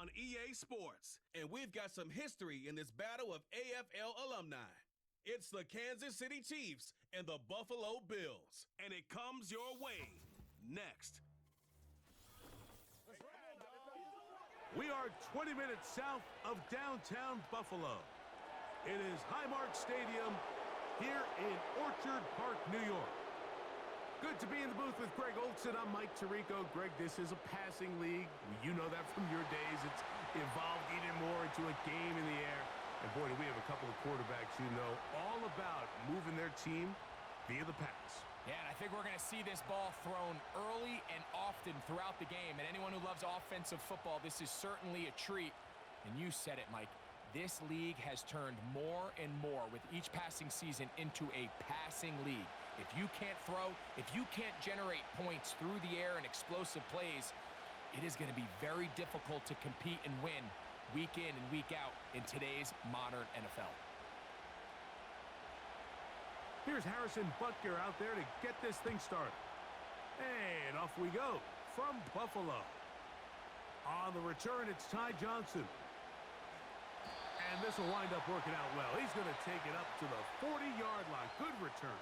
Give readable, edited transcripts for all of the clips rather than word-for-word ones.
on EA Sports. And we've got some history in this battle of AFL alumni. It's the Kansas City Chiefs and the Buffalo Bills. And it comes your way next. We are 20 minutes south of downtown Buffalo. It is Highmark Stadium here in Orchard Park, New York. Good to be in the booth with Greg Olson. I'm Mike Tirico. Greg, this is a passing league. You know that from your days. It's evolved even more into a game in the air. And boy, do we have a couple of quarterbacks who know all about moving their team via the pass. Yeah, and I think we're going to see this ball thrown early and often throughout the game. And anyone who loves offensive football, this is certainly a treat. And you said it, Mike. This league has turned more and more with each passing season into a passing league. If you can't throw, if you can't generate points through the air and explosive plays, it is going to be very difficult to compete and win week in and week out in today's modern NFL. Here's Harrison Butker out there to get this thing started. And off we go from Buffalo. On the return, it's Ty Johnson. And this will wind up working out well. He's going to take it up to the 40-yard line. Good return.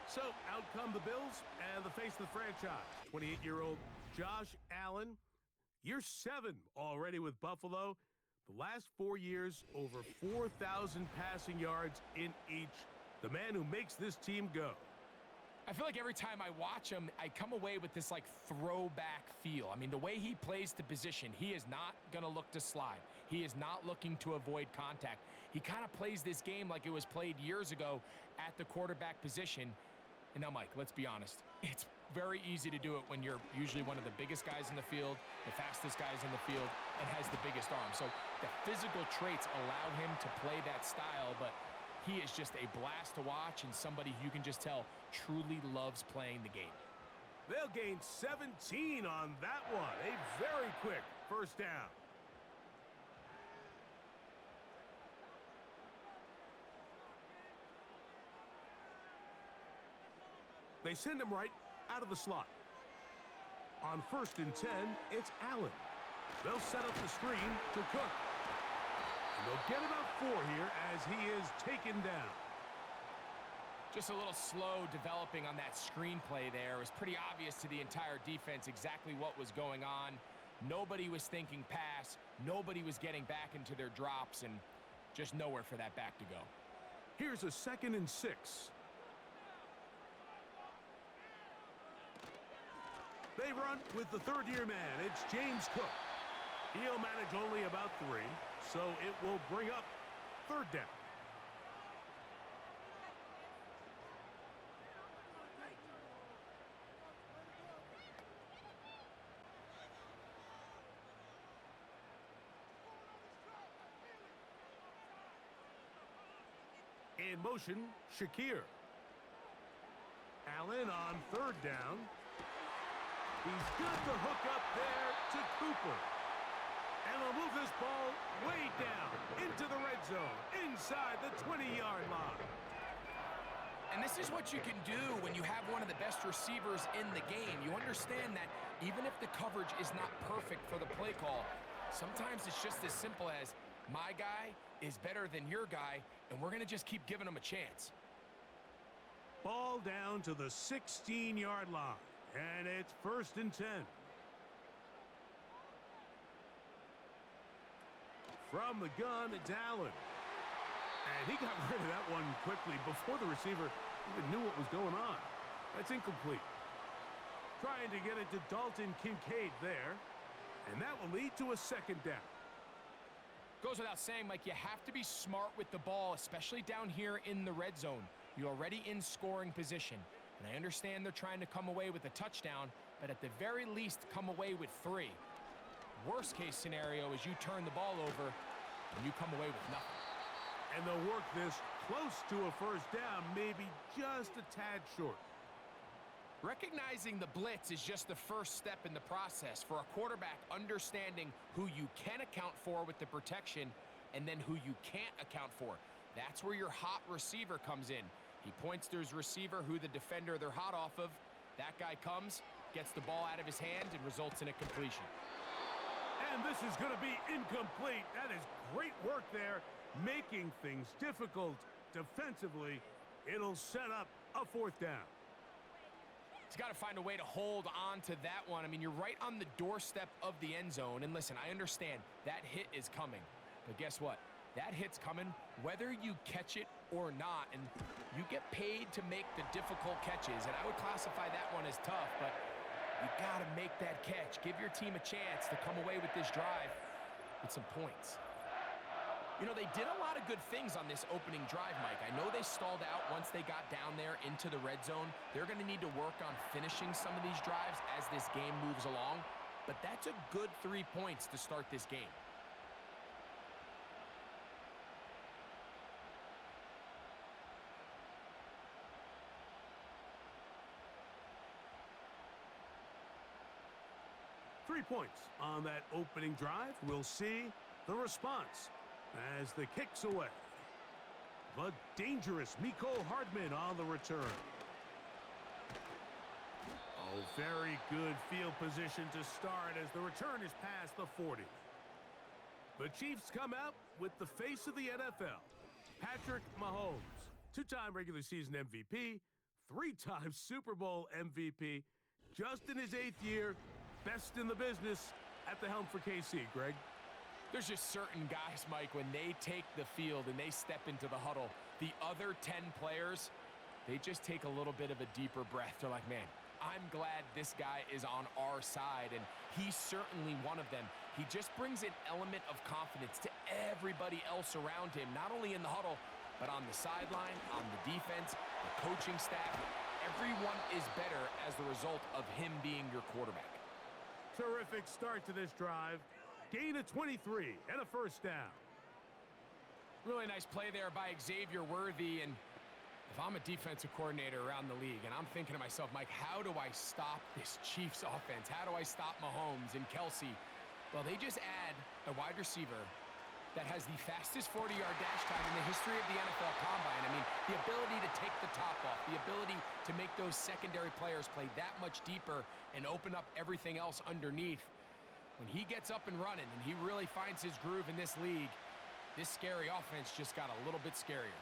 So out come the Bills and the face of the franchise. 28-year-old Josh Allen. Year 7 already with Buffalo. The last 4 years, over 4,000 passing yards in each. The man who makes this team go. I feel like every time I watch him, I come away with this, like, throwback feel. I mean, the way he plays the position, he is not going to look to slide. He is not looking to avoid contact. He kind of plays this game like it was played years ago at the quarterback position. And now, Mike, let's be honest. It's very easy to do it when you're usually one of the biggest guys in the field, the fastest guys in the field, and has the biggest arm. So the physical traits allow him to play that style, but he is just a blast to watch and somebody you can just tell truly loves playing the game. They'll gain 17 on that one. A very quick first down. They send him right out of the slot. On 1st and 10, it's Allen. They'll set up the screen to Cook. And they'll get about 4 here as he is taken down. Just a little slow developing on that screenplay there. It was pretty obvious to the entire defense exactly what was going on. Nobody was thinking pass. Nobody was getting back into their drops, and just nowhere for that back to go. Here's a 2nd and 6. They run with the third-year man. It's James Cook. He'll manage only about 3, so it will bring up 3rd down. In motion, Shakir. Allen on 3rd down. He's got the hook up there to Cooper. And they'll move this ball way down into the red zone, inside the 20-yard line. And this is what you can do when you have one of the best receivers in the game. You understand that even if the coverage is not perfect for the play call, sometimes it's just as simple as, my guy is better than your guy, and we're going to just keep giving him a chance. Ball down to the 16-yard line. And it's 1st and 10. From the gun, it's Allen. And he got rid of that one quickly before the receiver even knew what was going on. That's incomplete. Trying to get it to Dalton Kincaid there. And that will lead to a 2nd down. Goes without saying, Mike, you have to be smart with the ball, especially down here in the red zone. You're already in scoring position. And I understand they're trying to come away with a touchdown, but at the very least, come away with 3. Worst case scenario is you turn the ball over and you come away with nothing. And they'll work this close to a 1st down, maybe just a tad short. Recognizing the blitz is just the first step in the process for a quarterback, understanding who you can account for with the protection and then who you can't account for. That's where your hot receiver comes in. He points to his receiver, who the defender they're hot off of. That guy comes, gets the ball out of his hand, and results in a completion. And this is going to be incomplete. That is great work there, making things difficult defensively. It'll set up a fourth down. He's got to find a way to hold on to that one. I mean, you're right on the doorstep of the end zone. And listen, I understand that hit is coming. But guess what? That hit's coming whether you catch it or not. And you get paid to make the difficult catches. And I would classify that one as tough, but you got to make that catch. Give your team a chance to come away with this drive with some points. You know, they did a lot of good things on this opening drive, Mike. I know they stalled out once they got down there into the red zone. They're going to need to work on finishing some of these drives as this game moves along. But that's a good 3 points to start this game. Three points on that opening drive. We'll see the response as the kick's away. The dangerous Miko Hardman on the return. Oh, very good field position to start as the return is past the 40. The Chiefs come out with the face of the NFL, Patrick Mahomes. Two-time regular season MVP, three-time Super Bowl MVP, just in his 8th year, best in the business at the helm for KC, Greg. There's just certain guys, Mike, when they take the field and they step into the huddle, the other 10 players, they just take a little bit of a deeper breath. They're like, man, I'm glad this guy is on our side, and he's certainly one of them. He just brings an element of confidence to everybody else around him, not only in the huddle, but on the sideline, on the defense, the coaching staff. Everyone is better as the result of him being your quarterback. Terrific start to this drive. Gain of 23 and a first down. Really nice play there by Xavier Worthy. And if I'm a defensive coordinator around the league and I'm thinking to myself, Mike, how do I stop this Chiefs offense? How do I stop Mahomes and Kelsey? Well, they just add a wide receiver that has the fastest 40-yard dash time in the history of the NFL Combine. I mean, the ability to take the top off, the ability to make those secondary players play that much deeper and open up everything else underneath. When he gets up and running and he really finds his groove in this league, this scary offense just got a little bit scarier.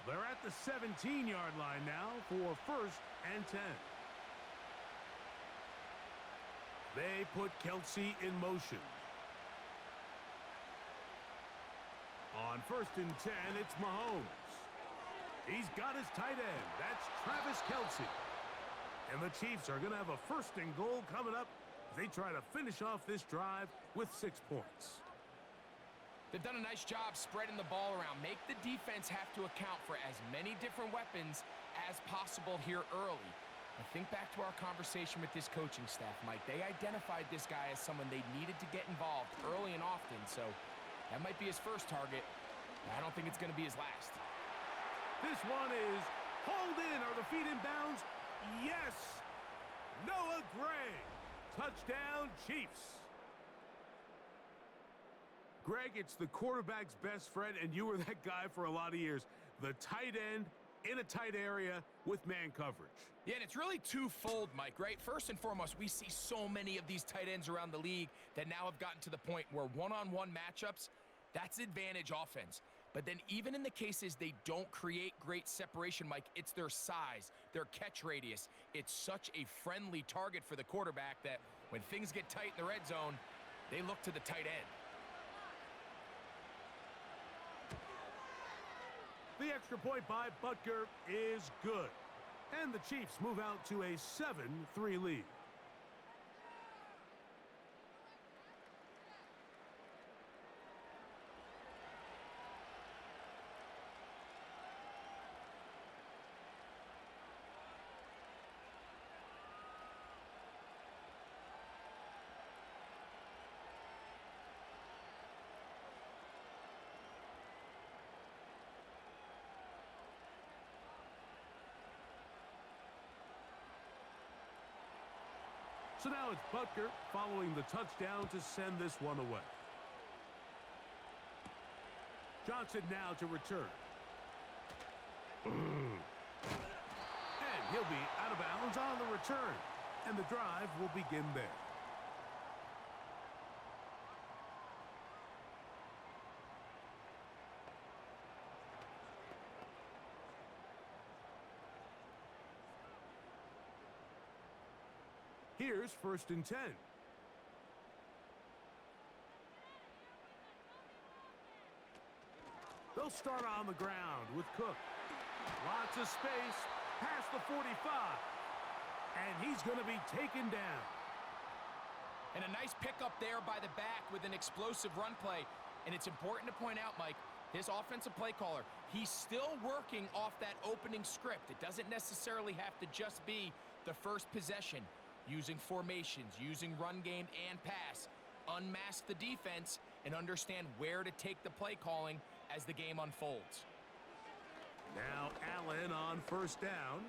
They're at the 17-yard line now for 1st and 10. They put Kelsey in motion. On 1st and 10, it's Mahomes. He's got his tight end. That's Travis Kelsey. And the Chiefs are going to have a 1st and goal coming up. They try to finish off this drive with 6 points. They've done a nice job spreading the ball around. Make the defense have to account for as many different weapons as possible here early. I think back to our conversation with this coaching staff, Mike. They identified this guy as someone they needed to get involved early and often. So that might be his first target. I don't think it's going to be his last. This one is hauled in. Are the feet in bounds? Yes! Noah Gray. Touchdown, Chiefs. Greg, it's the quarterback's best friend, and you were that guy for a lot of years. The tight end in a tight area with man coverage. Yeah, and it's really twofold, Mike, right? First and foremost, we see so many of these tight ends around the league that now have gotten to the point where one-on-one matchups, that's advantage offense. But then even in the cases they don't create great separation, Mike, it's their size, their catch radius. It's such a friendly target for the quarterback that when things get tight in the red zone, they look to the tight end. The extra point by Butker is good. And the Chiefs move out to a 7-3 lead. So now it's Butker following the touchdown to send this one away. Johnson now to return. And he'll be out of bounds on the return. And the drive will begin there. Here's 1st and 10. They'll start on the ground with Cook. Lots of space, past the 45. And he's going to be taken down. And a nice pickup there by the back with an explosive run play. And it's important to point out, Mike, his offensive play caller, he's still working off that opening script. It doesn't necessarily have to just be the first possession. Using formations, using run game and pass. Unmask the defense and understand where to take the play calling as the game unfolds. Now Allen on 1st down.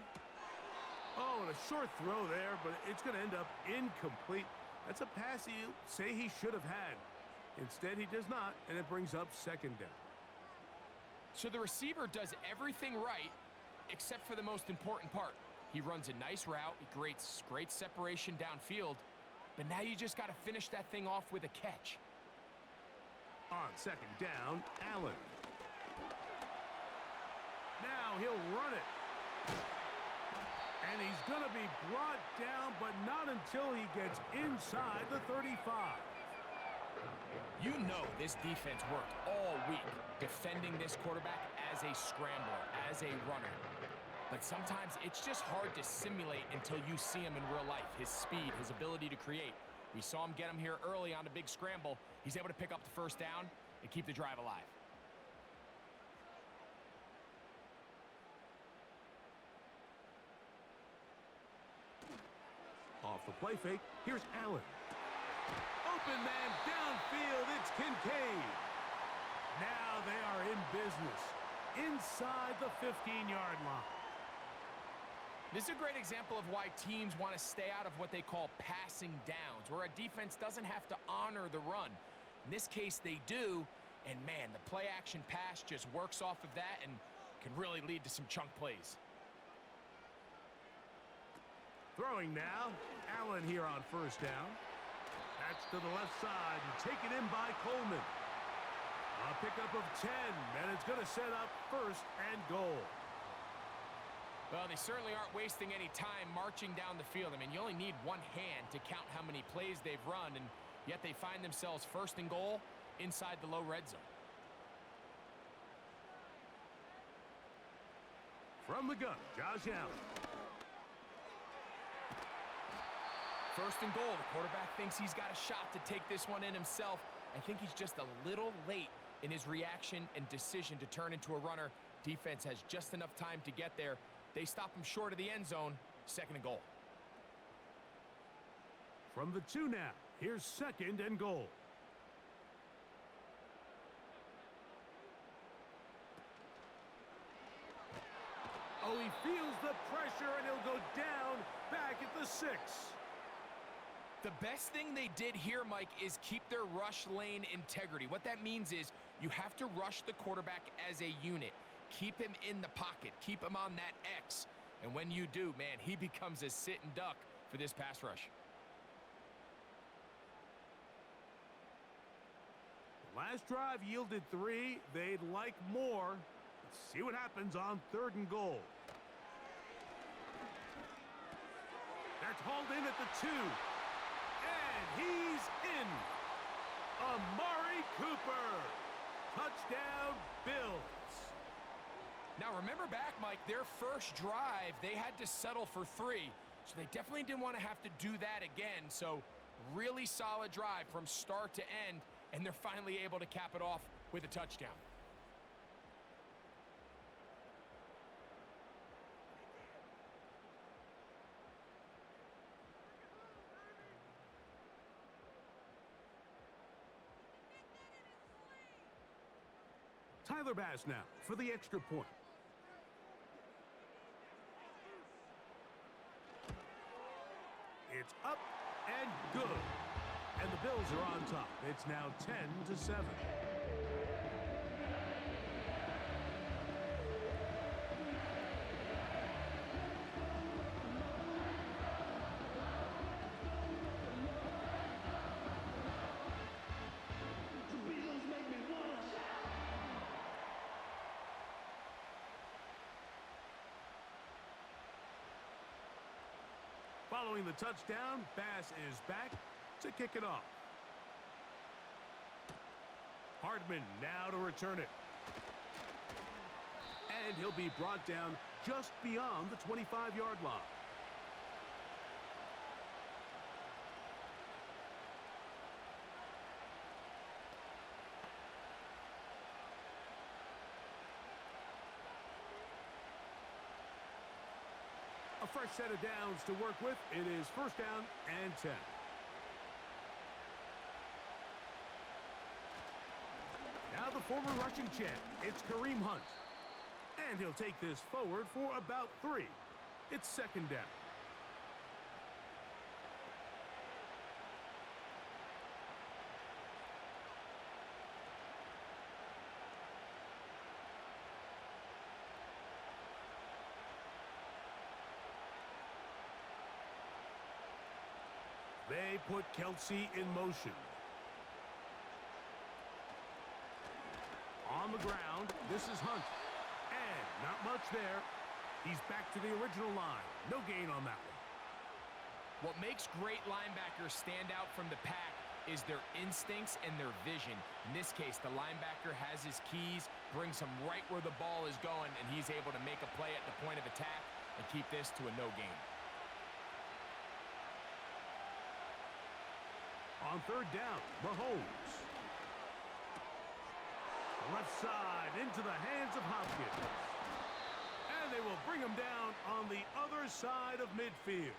Oh, and a short throw there, but it's going to end up incomplete. That's a pass you say he should have had. Instead, he does not, and it brings up 2nd down. So the receiver does everything right, except for the most important part. He runs a nice route, he creates great separation downfield, but now you just got to finish that thing off with a catch. On 2nd down, Allen. Now he'll run it. And he's going to be brought down, but not until he gets inside the 35. You know this defense worked all week defending this quarterback as a scrambler, as a runner. But sometimes it's just hard to simulate until you see him in real life. His speed, his ability to create. We saw him get him here early on a big scramble. He's able to pick up the 1st down and keep the drive alive. Off the play fake, here's Allen. Open man downfield, it's Kincaid. Now they are in business inside the 15-yard line. This is a great example of why teams want to stay out of what they call passing downs, where a defense doesn't have to honor the run. In this case, they do, and man, the play-action pass just works off of that and can really lead to some chunk plays. Throwing now, Allen here on 1st down. That's to the left side and taken in by Coleman. A pickup of 10, and it's going to set up 1st and goal. Well, they certainly aren't wasting any time marching down the field. I mean, you only need one hand to count how many plays they've run, and yet they find themselves 1st and goal inside the low red zone. From the gun, Josh Allen. 1st and goal. The quarterback thinks he's got a shot to take this one in himself. I think he's just a little late in his reaction and decision to turn into a runner. Defense has just enough time to get there. They stop him short of the end zone. 2nd and goal. From the 2 now, here's 2nd and goal. Oh, he feels the pressure, and he'll go down back at the 6. The best thing they did here, Mike, is keep their rush lane integrity. What that means is you have to rush the quarterback as a unit. Keep him in the pocket. Keep him on that X. And when you do, man, he becomes a sit and duck for this pass rush. Last drive yielded 3. They'd like more. Let's see what happens on 3rd and goal. That's hauled in at the 2. And he's in. Amari Cooper. Touchdown, Bills. Now, remember back, Mike, their first drive, they had to settle for 3. So they definitely didn't want to have to do that again. So really solid drive from start to end, and they're finally able to cap it off with a touchdown. Tyler Bass now for the extra point. It's up and good. And the Bills are on top. It's now 10-7. Following the touchdown, Bass is back to kick it off. Hardman now to return it. And he'll be brought down just beyond the 25-yard line. A fresh set of downs to work with. It is first down and 10. Now the former rushing champ, it's Kareem Hunt. And he'll take this forward for about 3. It's second down. They put Kelsey in motion. On the ground, this is Hunt. And not much there. He's back to the original line. No gain on that one. What makes great linebackers stand out from the pack is their instincts and their vision. In this case, the linebacker has his keys, brings him right where the ball is going, and he's able to make a play at the point of attack and keep this to a no gain. On third down, Mahomes. Left side into the hands of Hopkins. And they will bring him down on the other side of midfield.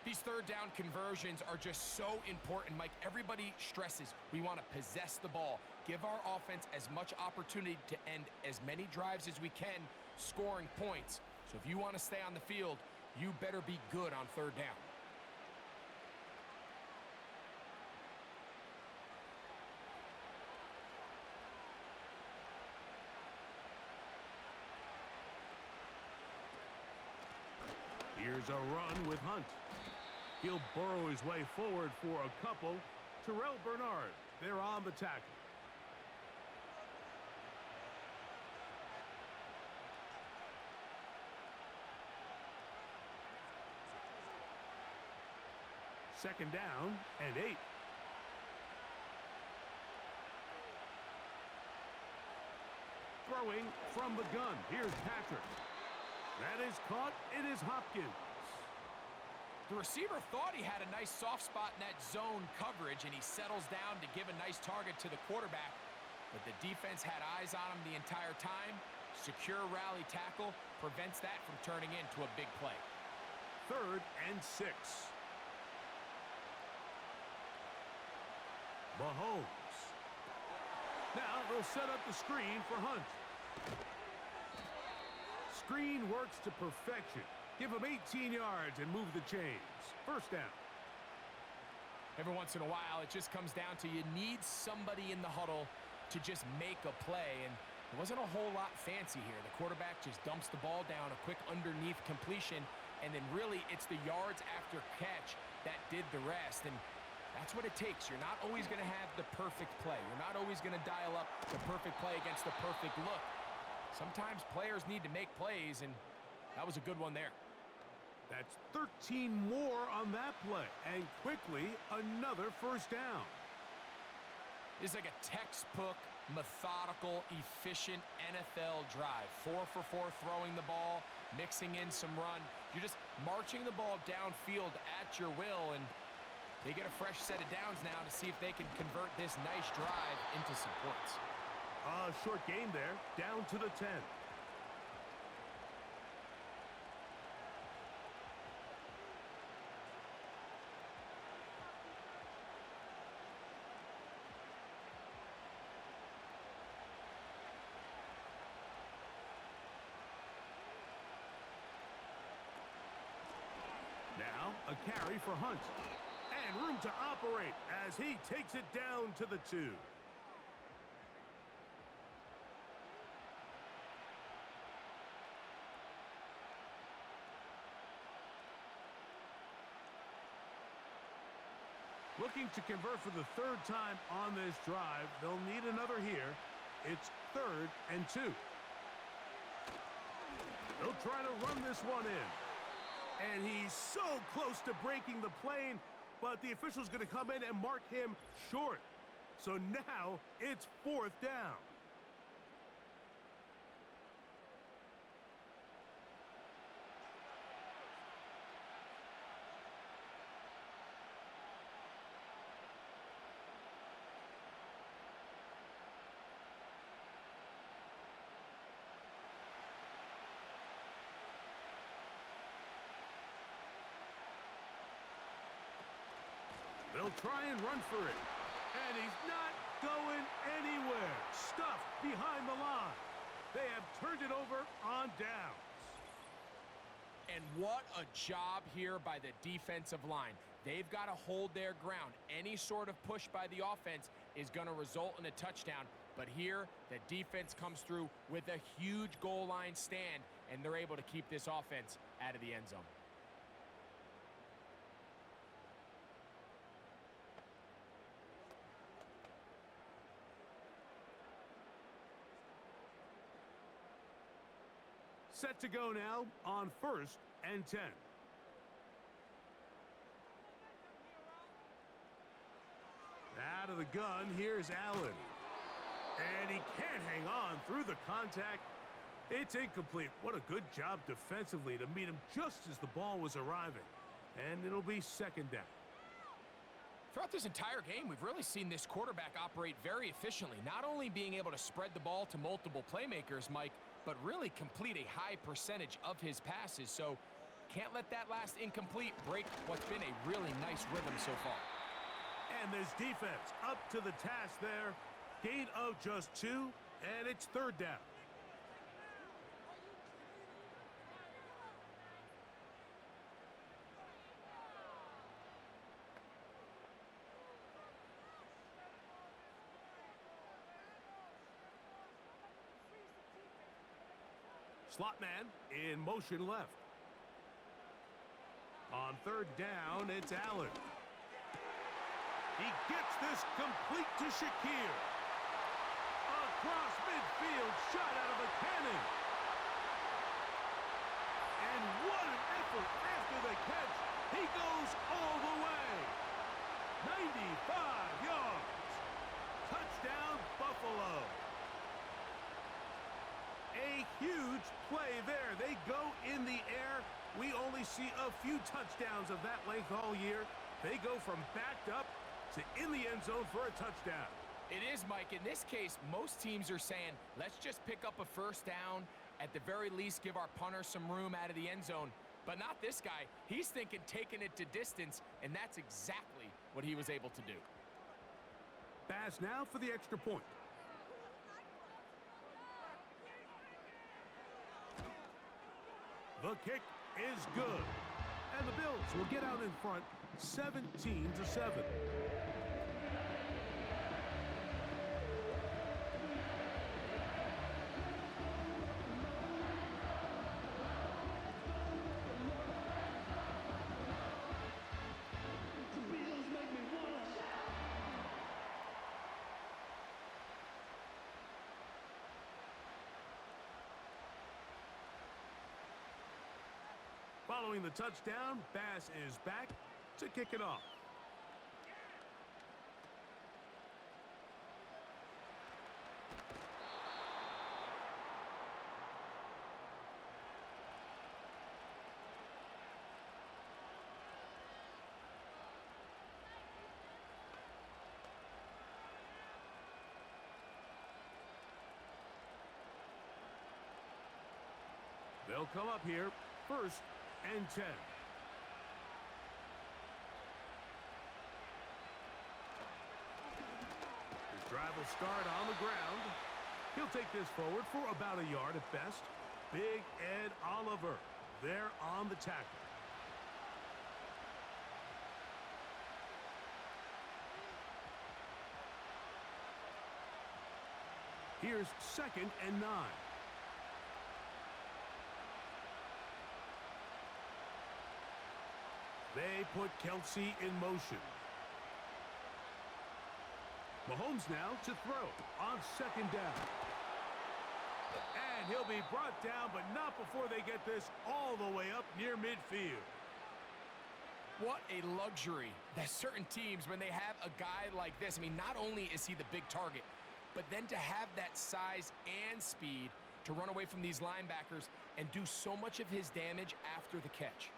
These third down conversions are just so important, Mike. Everybody stresses we want to possess the ball, give our offense as much opportunity to end as many drives as we can, scoring points. So if you want to stay on the field, you better be good on third down. Here's a run with Hunt. He'll burrow his way forward for a couple. Terrell Bernard, they're on the tackle. Second down and 8. Throwing from the gun. Here's Patrick. That is caught. It is Hopkins. The receiver thought he had a nice soft spot in that zone coverage, and he settles down to give a nice target to the quarterback. But the defense had eyes on him the entire time. Secure rally tackle prevents that from turning into a big play. Third and 6. Mahomes. Now they'll set up the screen for Hunt. Screen works to perfection. Give him 18 yards and move the chains. First down. Every once in a while, it just comes down to you need somebody in the huddle to just make a play, and there wasn't a whole lot fancy here. The quarterback just dumps the ball down, a quick underneath completion, and then really it's the yards after catch that did the rest, and that's what it takes. You're not always going to have the perfect play. You're not always going to dial up the perfect play against the perfect look. Sometimes players need to make plays, and that was a good one there. That's 13 more on that play, and quickly another first down. This is like a textbook, methodical, efficient NFL drive. 4 for 4 throwing the ball, mixing in some run. You're just marching the ball downfield at your will, and they get a fresh set of downs now to see if they can convert this nice drive into some points. Short game there, down to the 10. Now, a carry for Hunt. And room to operate as he takes it down to the 2. Looking to convert for the third time on this drive. They'll need another here. It's 3rd and 2. They'll try to run this one in. And he's so close to breaking the plane, but the official's going to come in and mark him short. So now it's 4th down. They'll try and run for it. And he's not going anywhere. Stuffed behind the line. They have turned it over on downs. And what a job here by the defensive line. They've got to hold their ground. Any sort of push by the offense is going to result in a touchdown. But here, the defense comes through with a huge goal line stand, and they're able to keep this offense out of the end zone. Set to go now on 1st and 10. Out of the gun, here's Allen. And he can't hang on through the contact. It's incomplete. What a good job defensively to meet him just as the ball was arriving. And it'll be 2nd down. Throughout this entire game, we've really seen this quarterback operate very efficiently, not only being able to spread the ball to multiple playmakers, Mike, but really complete a high percentage of his passes. So can't let that last incomplete break what's been a really nice rhythm so far. And this defense up to the task there. Gain of just 2, and it's 3rd down. Slot man in motion left. On 3rd down, it's Allen. He gets this complete to Shakir. Across midfield, shot out of a cannon. And what an effort after the catch. He goes all the way. 95 yards. Touchdown, Buffalo. A huge play there. They go in the air. We only see a few touchdowns of that length all year. They go from backed up to in the end zone for a touchdown. It is, Mike. In this case, most teams are saying, let's just pick up a 1st down. At the very least, give our punter some room out of the end zone. But not this guy. He's thinking taking it to distance, and that's exactly what he was able to do. Pass now for the extra point. The kick is good. And the Bills will get out in front 17-7. Following the touchdown, Bass is back to kick it off. They'll come up here, 1st and 10. His drive will start on the ground. He'll take this forward for about a yard at best. Big Ed Oliver there on the tackle. Here's 2nd and 9. They put Kelsey in motion. Mahomes now to throw on 2nd down. And he'll be brought down, but not before they get this all the way up near midfield. What a luxury that certain teams, when they have a guy like this, I mean, not only is he the big target, but then to have that size and speed to run away from these linebackers and do so much of his damage after the catch.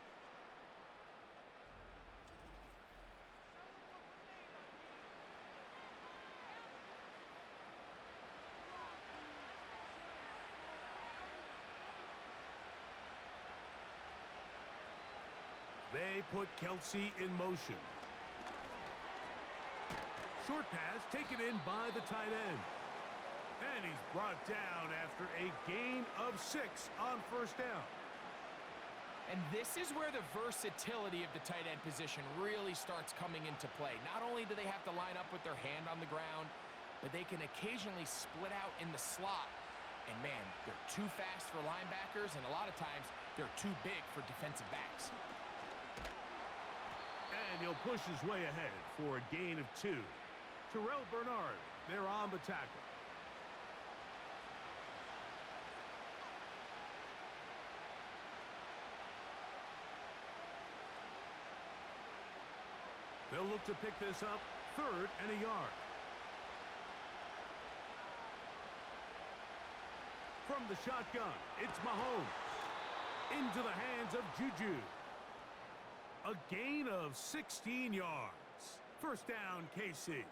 They put Kelsey in motion. Short pass taken in by the tight end. And he's brought down after a gain of 6 on first down. And this is where the versatility of the tight end position really starts coming into play. Not only do they have to line up with their hand on the ground, but they can occasionally split out in the slot. And man, they're too fast for linebackers, and a lot of times they're too big for defensive backs. And he'll push his way ahead for a gain of 2. Terrell Bernard, they're on the tackle. They'll look to pick this up, 3rd and a yard. From the shotgun, it's Mahomes. Into the hands of Juju. A gain of 16 yards. First down, KC.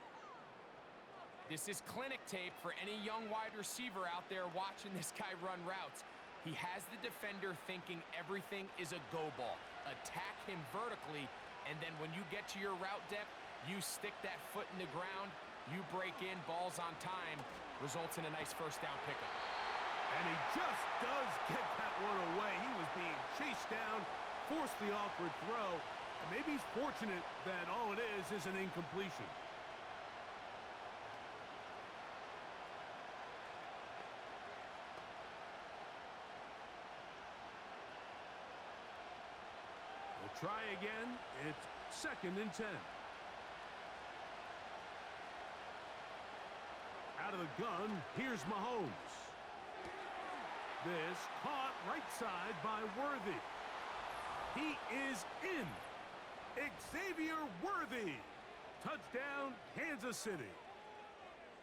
This is clinic tape for any young wide receiver out there watching this guy run routes. He has the defender thinking everything is a go ball. Attack him vertically, and then when you get to your route depth, you stick that foot in the ground, you break in, balls on time, results in a nice first down pickup. And he just does get that one away. He was being chased down, forced the awkward throw, and maybe he's fortunate that all it is an incompletion. We'll try again. It's 2nd and 10. Out of the gun, here's Mahomes. This caught right side by Worthy. He is in. Xavier Worthy. Touchdown, Kansas City.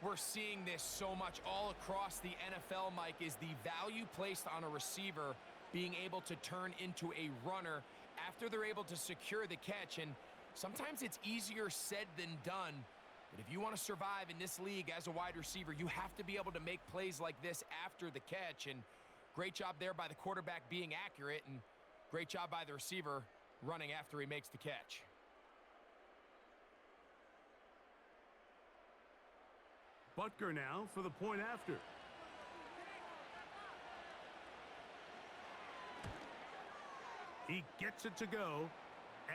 We're seeing this so much all across the NFL, Mike, is the value placed on a receiver being able to turn into a runner after they're able to secure the catch. And sometimes it's easier said than done. But if you want to survive in this league as a wide receiver, you have to be able to make plays like this after the catch. And great job there by the quarterback being accurate, and great job by the receiver running after he makes the catch. Butker now for the point after. He gets it to go,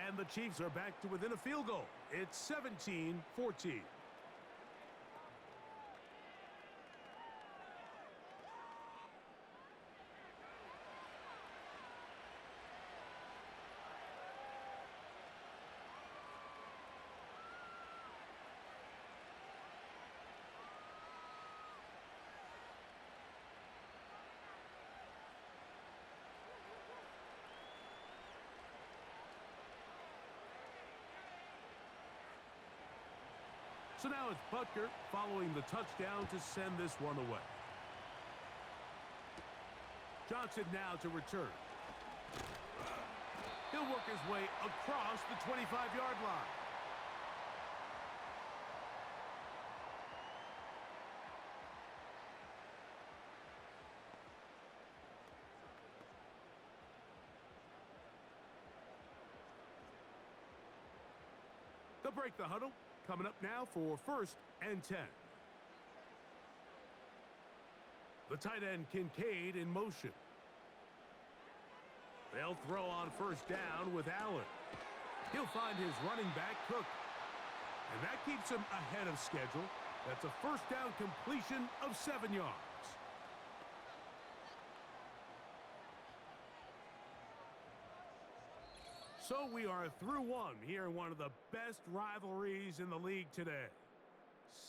and the Chiefs are back to within a field goal. It's 17-14. So now it's Butker following the touchdown to send this one away. Johnson now to return. He'll work his way across the 25-yard line. They'll break the huddle. Coming up now for 1st and 10. The tight end Kincaid in motion. They'll throw on first down with Allen. He'll find his running back Cook. And that keeps him ahead of schedule. That's a first down completion of 7 yards. So we are through one here in one of the best rivalries in the league today.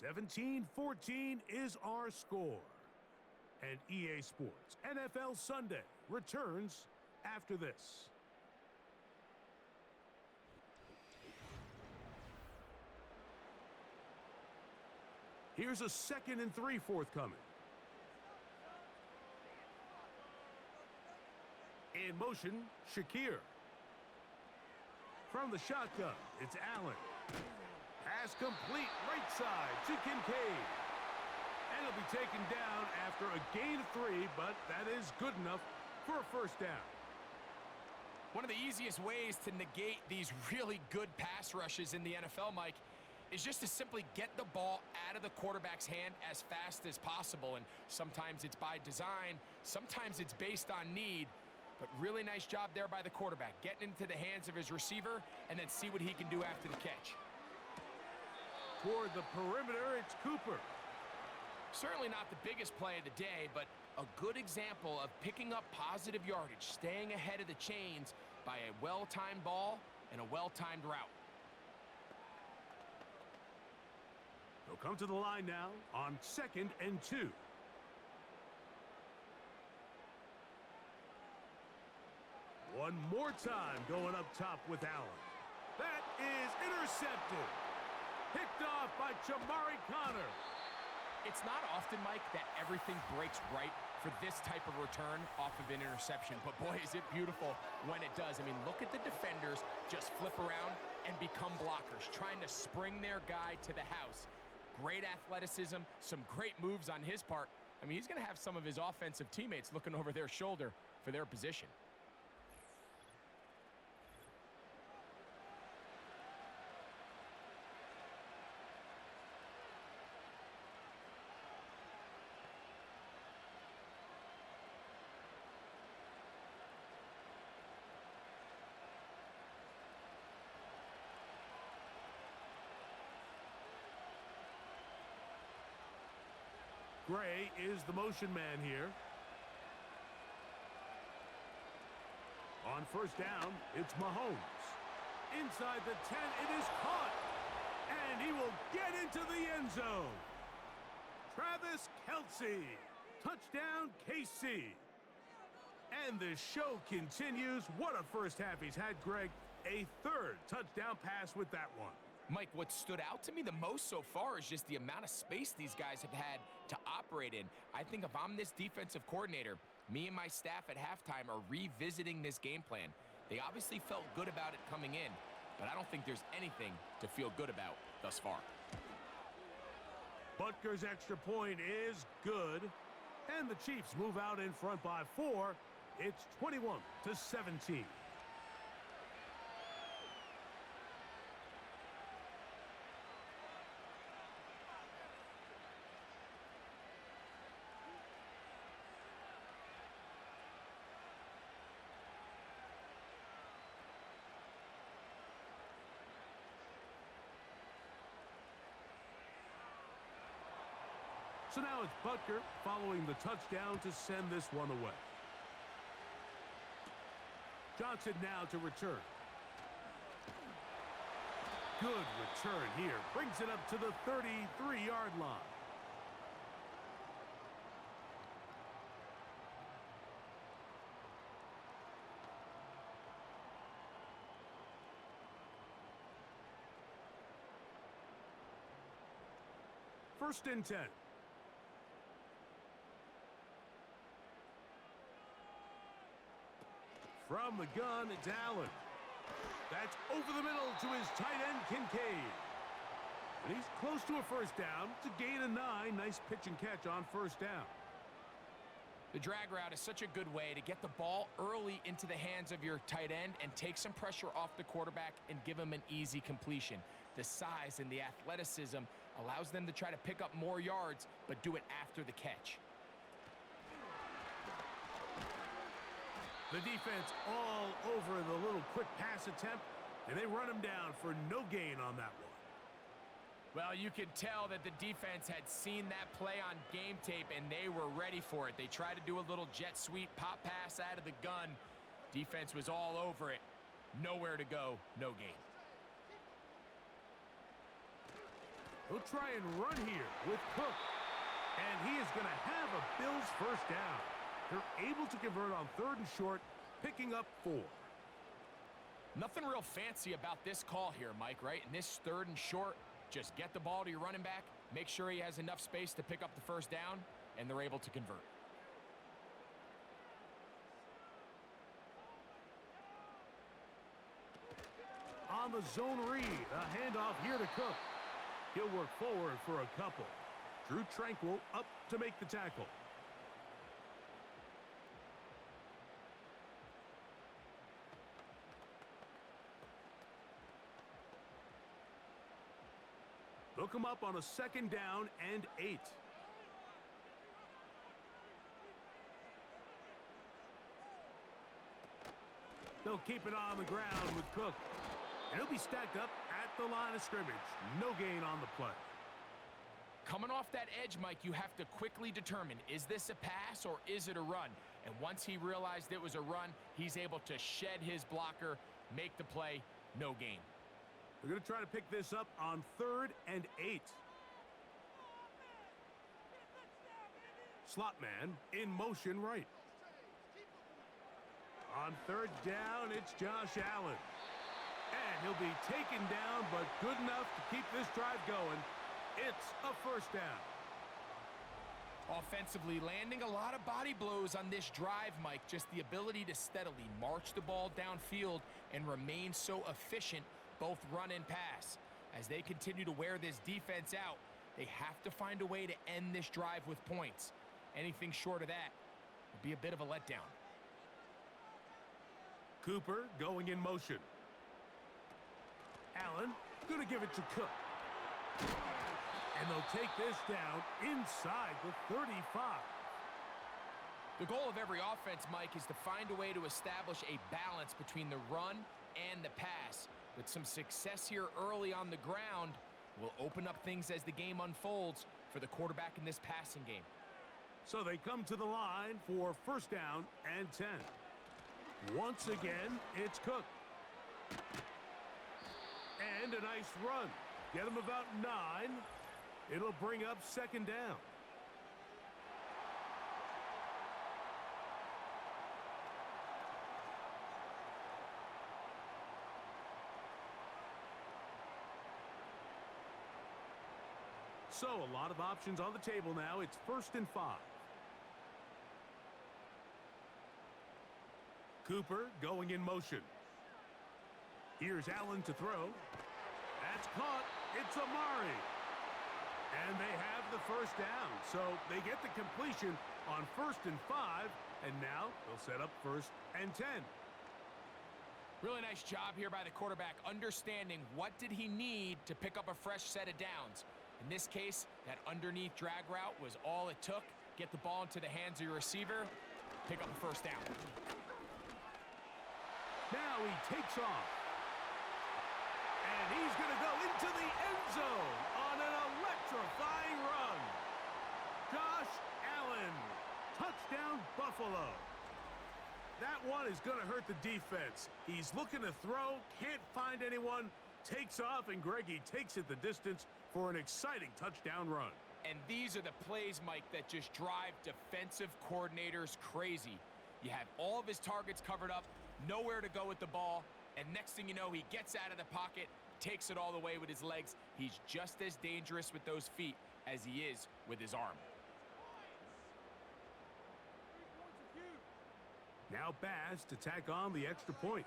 17-14 is our score. And EA Sports NFL Sunday returns after this. Here's a 2nd and 3 forthcoming. In motion, Shakir. From the shotgun, it's Allen. Pass complete, right side to Kincaid. And he'll be taken down after a gain of 3, but that is good enough for a first down. One of the easiest ways to negate these really good pass rushes in the NFL, Mike, is just to simply get the ball out of the quarterback's hand as fast as possible. And sometimes it's by design, sometimes it's based on need. But really nice job there by the quarterback, getting into the hands of his receiver and then see what he can do after the catch. Toward the perimeter, it's Cooper. Certainly not the biggest play of the day, but a good example of picking up positive yardage, staying ahead of the chains by a well-timed ball and a well-timed route. They'll come to the line now on 2nd and 2. One more time going up top with Allen. That is intercepted. Picked off by Jamari Connor. It's not often, Mike, that everything breaks right for this type of return off of an interception. But boy, is it beautiful when it does. I mean, look at the defenders just flip around and become blockers, trying to spring their guy to the house. Great athleticism, some great moves on his part. I mean, he's going to have some of his offensive teammates looking over their shoulder for their position. Gray is the motion man here. On first down, it's Mahomes. Inside the 10, it is caught. And he will get into the end zone. Travis Kelce. Touchdown, KC. And the show continues. What a first half he's had, Greg. A 3rd touchdown pass with that one. Mike, what stood out to me the most so far is just the amount of space these guys have had to operate in. I think if I'm this defensive coordinator, me and my staff at halftime are revisiting this game plan. They obviously felt good about it coming in, but I don't think there's anything to feel good about thus far. Butker's extra point is good, and the Chiefs move out in front by 4. It's 21-17. So now it's Butker following the touchdown to send this one away. Johnson now to return. Good return here. Brings it up to the 33-yard line. First and 10. From the gun, it's Allen. That's over the middle to his tight end, Kincaid. And he's close to a first down. It's a gain of 9. Nice pitch and catch on first down. The drag route is such a good way to get the ball early into the hands of your tight end and take some pressure off the quarterback and give him an easy completion. The size and the athleticism allows them to try to pick up more yards, but do it after the catch. The defense all over the little quick pass attempt, and they run him down for no gain on that one. Well, you could tell that the defense had seen that play on game tape, and they were ready for it. They tried to do a little jet sweep pop pass out of the gun. Defense was all over it. Nowhere to go, no gain. He'll try and run here with Cook. And he is going to have a Bills first down. They're able to convert on 3rd and short, picking up 4. Nothing real fancy about this call here, Mike, right? In this 3rd and short, just get the ball to your running back, make sure he has enough space to pick up the first down, and they're able to convert. On the zone read, a handoff here to Cook. He'll work forward for a couple. Drew Tranquil up to make the tackle. Look him up on a 2nd down and 8. They'll keep it on the ground with Cook. And he'll be stacked up at the line of scrimmage. No gain on the play. Coming off that edge, Mike, you have to quickly determine, is this a pass or is it a run? And once he realized it was a run, he's able to shed his blocker, make the play, no gain. They're going to try to pick this up on 3rd and 8. Slot man in motion right. On 3rd down, it's Josh Allen. And he'll be taken down, but good enough to keep this drive going. It's a first down. Offensively, landing a lot of body blows on this drive, Mike. Just the ability to steadily march the ball downfield and remain so efficient, both run and pass. As they continue to wear this defense out, they have to find a way to end this drive with points. Anything short of that would be a bit of a letdown. Cooper going in motion. Allen going to give it to Cook. And they'll take this down inside the 35. The goal of every offense, Mike, is to find a way to establish a balance between the run and the pass. With some success here early on the ground, will open up things as the game unfolds for the quarterback in this passing game. So they come to the line for first down and 10. Once again, it's Cook. And a nice run. Get him about 9. It'll bring up 2nd down. So a lot of options on the table now. It's 1st and 5. Cooper going in motion. Here's Allen to throw. That's caught. It's Amari. And they have the first down. So they get the completion on 1st and 5. And now they'll set up 1st and 10. Really nice job here by the quarterback, understanding what did he need to pick up a fresh set of downs. In this case, that underneath drag route was all it took. Get the ball into the hands of your receiver, pick up a first down. Now he takes off. And he's going to go into the end zone on an electrifying run. Josh Allen, touchdown Buffalo. That one is going to hurt the defense. He's looking to throw, can't find anyone, takes off, and Greggy takes it the distance for an exciting touchdown run. And these are the plays, Mike, that just drive defensive coordinators crazy. You have all of his targets covered up, nowhere to go with the ball, and next thing you know, he gets out of the pocket, takes it all the way with his legs. He's just as dangerous with those feet as he is with his arm. Now Bass to tack on the extra point.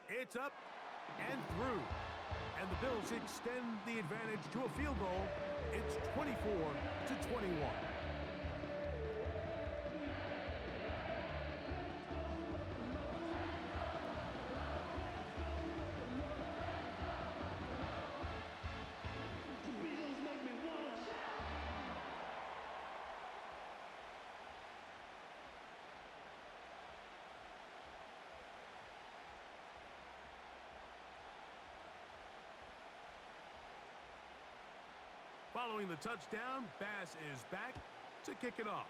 It's up and through. And the Bills extend the advantage to a field goal. It's 24-21. Following the touchdown, Bass is back to kick it off.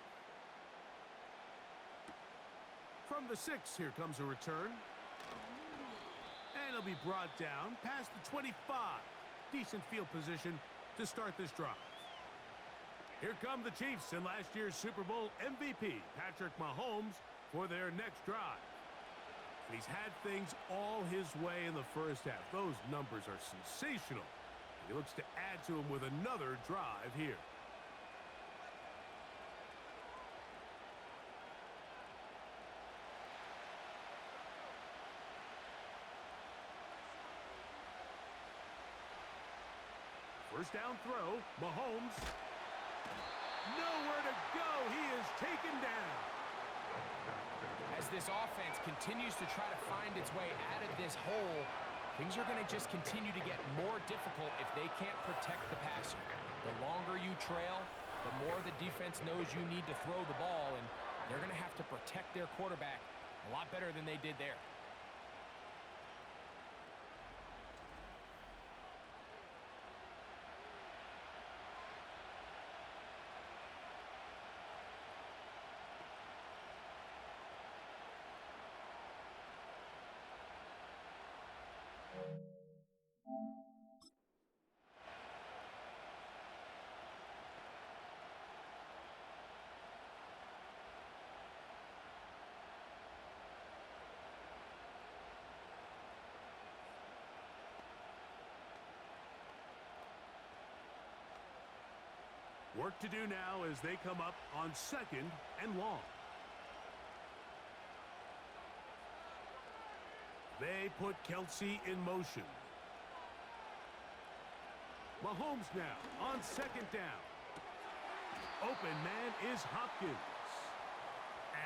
From the 6, here comes a return. And it'll be brought down past the 25. decent field position to start this drive. Here come the Chiefs and last year's Super Bowl MVP, Patrick Mahomes, for their next drive. And he's had things all his way in the first half. Those numbers are sensational. He looks to add to them with another drive here. First down throw, Mahomes. Nowhere to go. He is taken down. As this offense continues to try to find its way out of this hole, things are going to just continue to get more difficult if they can't protect the passer. The longer you trail, the more the defense knows you need to throw the ball, and they're going to have to protect their quarterback a lot better than they did there. Work to do now as they come up on 2nd and long. They put Kelsey in motion. Mahomes now on 2nd down. Open man is Hopkins.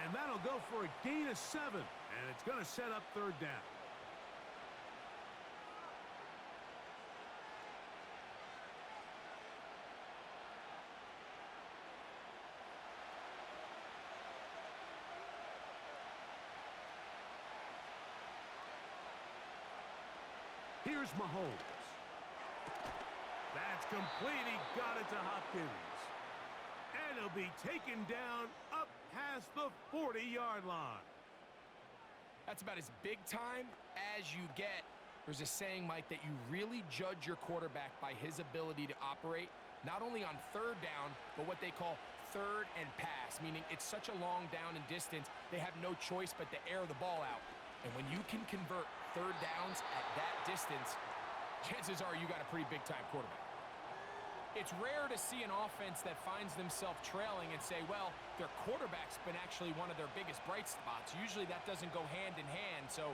And that'll go for a gain of 7. And it's going to set up 3rd down. Here's Mahomes. That's complete. He got it to Hopkins. And he'll be taken down up past the 40-yard line. That's about as big time as you get. There's a saying, Mike, that you really judge your quarterback by his ability to operate, not only on 3rd down, but what they call 3rd and pass, meaning it's such a long down and distance, they have no choice but to air the ball out. And when you can convert 3rd downs at that distance, chances are you got a pretty big-time quarterback. It's rare to see an offense that finds themselves trailing and say, well, their quarterback's been actually one of their biggest bright spots. Usually that doesn't go hand in hand, so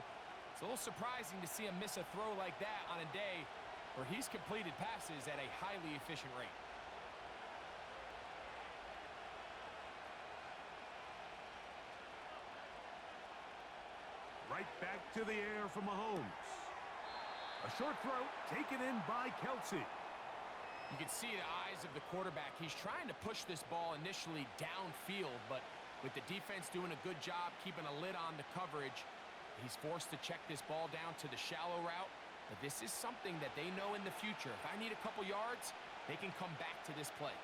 it's a little surprising to see him miss a throw like that on a day where he's completed passes at a highly efficient rate. Right back to the air for Mahomes. A short throw taken in by Kelsey. You can see the eyes of the quarterback. He's trying to push this ball initially downfield, but with the defense doing a good job keeping a lid on the coverage, he's forced to check this ball down to the shallow route. But this is something that they know in the future. If I need a couple yards, they can come back to this play.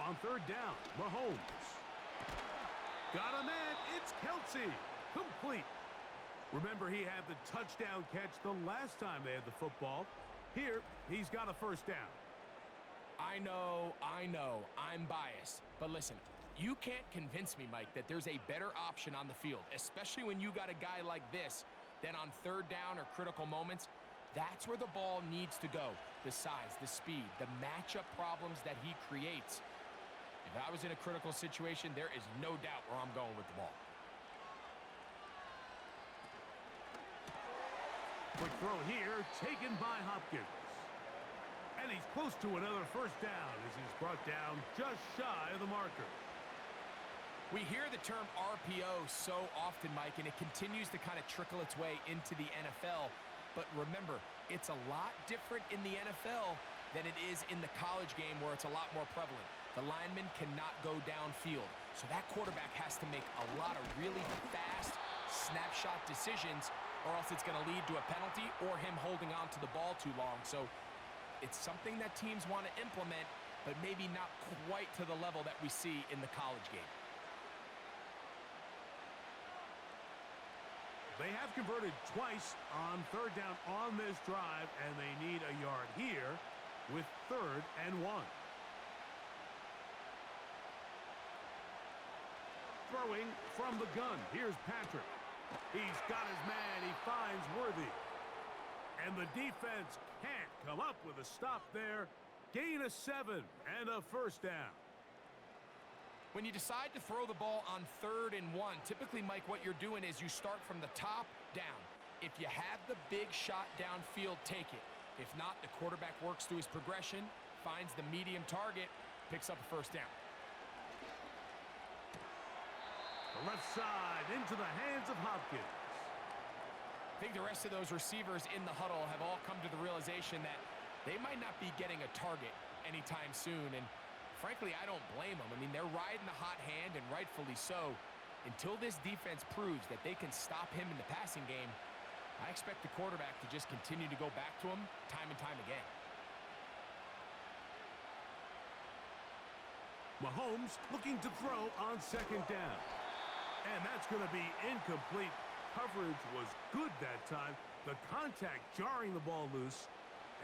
On 3rd down, Mahomes. Got a man, it's Kelsey. Complete. Remember, he had the touchdown catch the last time they had the football. Here, he's got a 1st down. I know, I'm biased. But listen, you can't convince me, Mike, that there's a better option on the field, especially when you got a guy like this, than on 3rd down or critical moments. That's where the ball needs to go. The size, the speed, the matchup problems that he creates. If I was in a critical situation, there is no doubt where I'm going with the ball. Quick throw here, taken by Hopkins. And he's close to another 1st down as he's brought down just shy of the marker. We hear the term RPO so often, Mike, and it continues to kind of trickle its way into the NFL. But remember, it's a lot different in the NFL than it is in the college game where it's a lot more prevalent. The lineman cannot go downfield, so that quarterback has to make a lot of really fast snapshot decisions, or else it's going to lead to a penalty or him holding on to the ball too long. So it's something that teams want to implement, but maybe not quite to the level that we see in the college game. They have converted twice on third down on this drive, and they need a yard here with 3rd and 1. Throwing from the gun. Here's Patrick. He's got his man. He finds Worthy. And the defense can't come up with a stop there. Gain of 7 and a first down. When you decide to throw the ball on 3rd and 1, typically, Mike, what you're doing is you start from the top down. If you have the big shot downfield, take it. If not, the quarterback works through his progression, finds the medium target, picks up a first down. The left side into the hands of Hopkins. I think the rest of those receivers in the huddle have all come to the realization that they might not be getting a target anytime soon, and frankly, I don't blame them. I mean, they're riding the hot hand, and rightfully so. Until this defense proves that they can stop him in the passing game, I expect the quarterback to just continue to go back to him time and time again. Mahomes looking to throw on 2nd down. And that's going to be incomplete. Coverage was good that time. The contact jarring the ball loose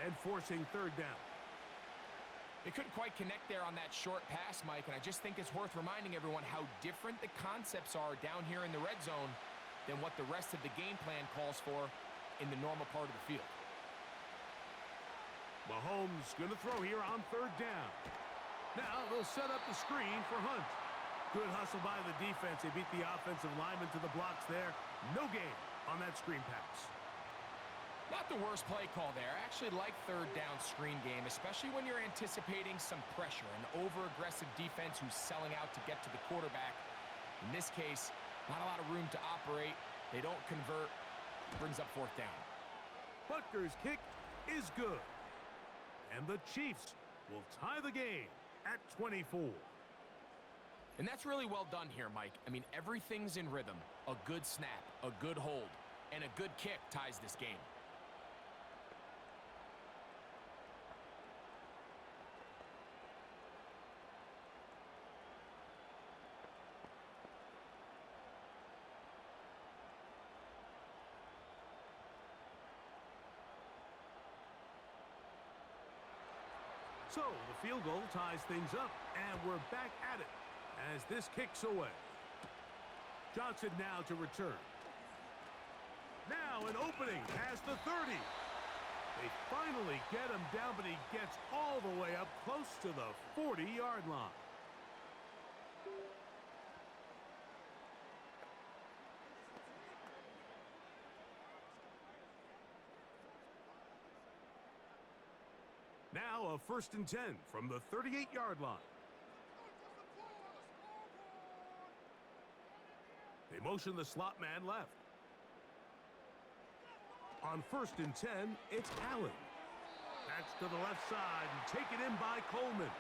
and forcing 3rd down. They couldn't quite connect there on that short pass, Mike, and I just think it's worth reminding everyone how different the concepts are down here in the red zone than what the rest of the game plan calls for in the normal part of the field. Mahomes going to throw here on 3rd down. Now they'll set up the screen for Hunt. Good hustle by the defense. They beat the offensive lineman to the blocks there. No gain on that screen pass. Not the worst play call there. I actually like 3rd down screen game, especially when you're anticipating some pressure, an over-aggressive defense who's selling out to get to the quarterback. In this case, not a lot of room to operate. They don't convert. Brings up 4th down. Butker's kick is good. And the Chiefs will tie the game at 24. And that's really well done here, Mike. I mean, everything's in rhythm. A good snap, a good hold, and a good kick ties this game. So the field goal ties things up, and we're back at it as this kicks away. Johnson now to return. Now an opening past the 30. They finally get him down, but he gets all the way up close to the 40-yard line. Now a 1st and 10 from the 38-yard line. They motion the slot man left. On 1st and 10, it's Allen. That's to the left side and taken in by Coleman.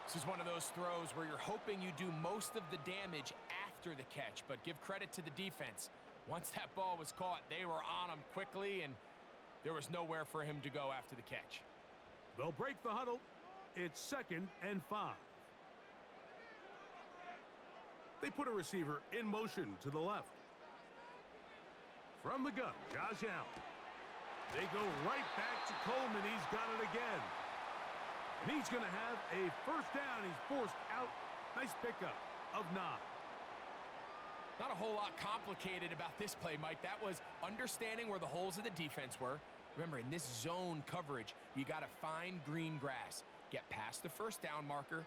This is one of those throws where you're hoping you do most of the damage after the catch, but give credit to the defense. Once that ball was caught, they were on him quickly, and there was nowhere for him to go after the catch. They'll break the huddle. It's 2nd and 5. They put a receiver in motion to the left. From the gun, Josh Allen. They go right back to Coleman. He's got it again. And he's going to have a 1st down. He's forced out. Nice pickup of 9. Not a whole lot complicated about this play, Mike. That was understanding where the holes of the defense were. Remember, in this zone coverage, you got to find green grass. Get past the 1st down marker,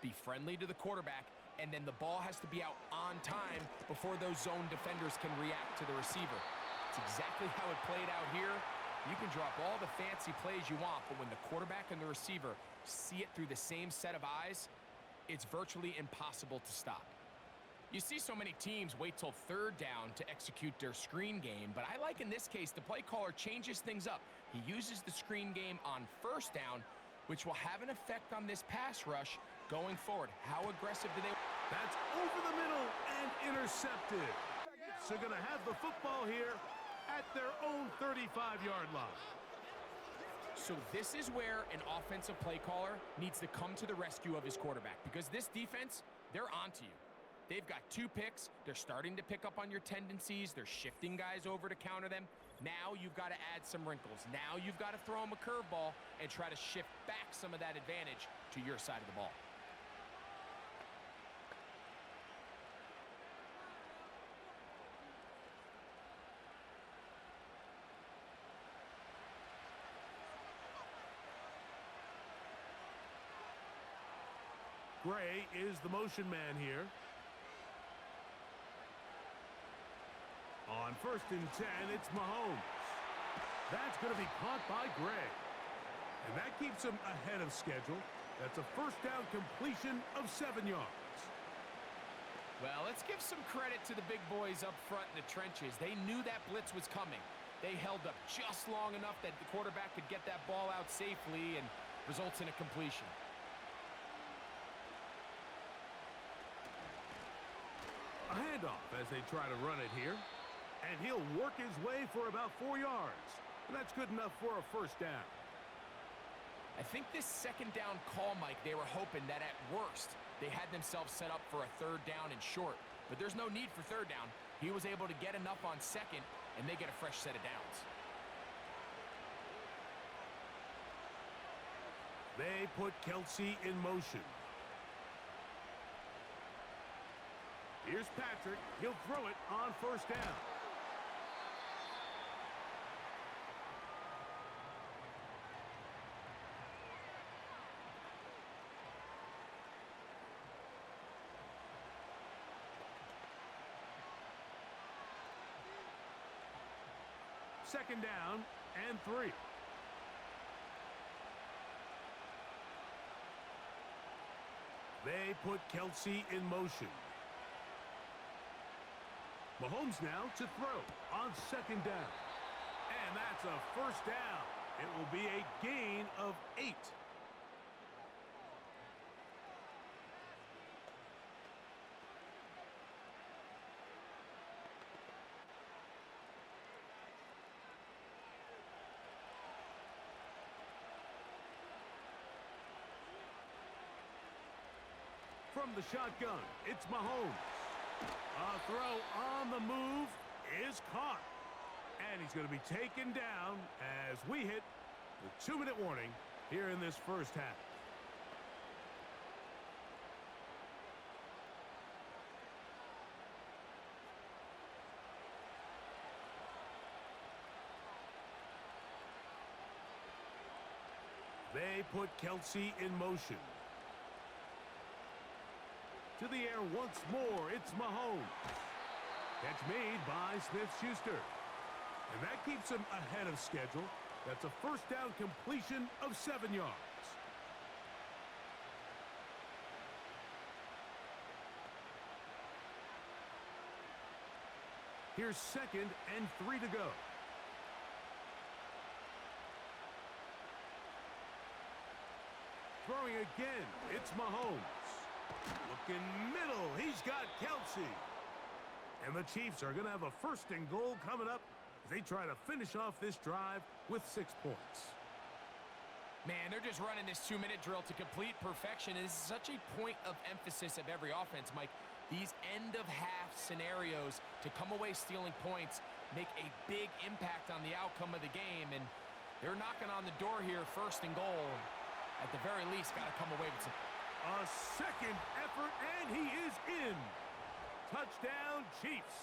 be friendly to the quarterback, and then the ball has to be out on time before those zone defenders can react to the receiver. It's exactly how it played out here. You can drop all the fancy plays you want, but when the quarterback and the receiver see it through the same set of eyes, it's virtually impossible to stop. You see so many teams wait till 3rd down to execute their screen game, but I like in this case the play caller changes things up. He uses the screen game on 1st down, which will have an effect on this pass rush going forward. How aggressive do they... That's over the middle and intercepted. So going to have the football here at their own 35-yard line. So this is where an offensive play caller needs to come to the rescue of his quarterback, because this defense, they're onto you. They've got 2 picks. They're starting to pick up on your tendencies. They're shifting guys over to counter them. Now you've got to add some wrinkles. Now you've got to throw them a curveball and try to shift back some of that advantage to your side of the ball. Gray is the motion man here. On 1st and 10, it's Mahomes. That's going to be caught by Gray. And that keeps him ahead of schedule. That's a first down completion of 7 yards. Well, let's give some credit to the big boys up front in the trenches. They knew that blitz was coming. They held up just long enough that the quarterback could get that ball out safely and results in a completion. A handoff as they try to run it here. And he'll work his way for about 4 yards. And that's good enough for a first down. I think this 2nd down call, Mike, they were hoping that at worst they had themselves set up for a 3rd down and short. But there's no need for 3rd down. He was able to get enough on 2nd, and they get a fresh set of downs. They put Kelsey in motion. Here's Patrick. He'll throw it on 1st down. Second down and 3. They put Kelsey in motion. Mahomes now to throw on 2nd down. And that's a first down. It will be a gain of 8. From the shotgun, it's Mahomes. A throw on the move is caught. And he's going to be taken down as we hit the 2-minute warning here in this first half. They put Kelsey in motion. To the air once more, it's Mahomes. Catch made by Smith-Schuster. And that keeps him ahead of schedule. That's a first down completion of 7 yards. Here's 2nd and 3 to go. Throwing again, it's Mahomes. Looking middle, he's got Kelsey. And the Chiefs are going to have a 1st and goal coming up as they try to finish off this drive with 6 points. Man, they're just running this 2-minute drill to complete perfection. And this is such a point of emphasis of every offense, Mike. These end-of-half scenarios to come away stealing points make a big impact on the outcome of the game. And they're knocking on the door here, 1st and goal. At the very least, got to come away with some... A 2nd effort, and he is in. Touchdown, Chiefs.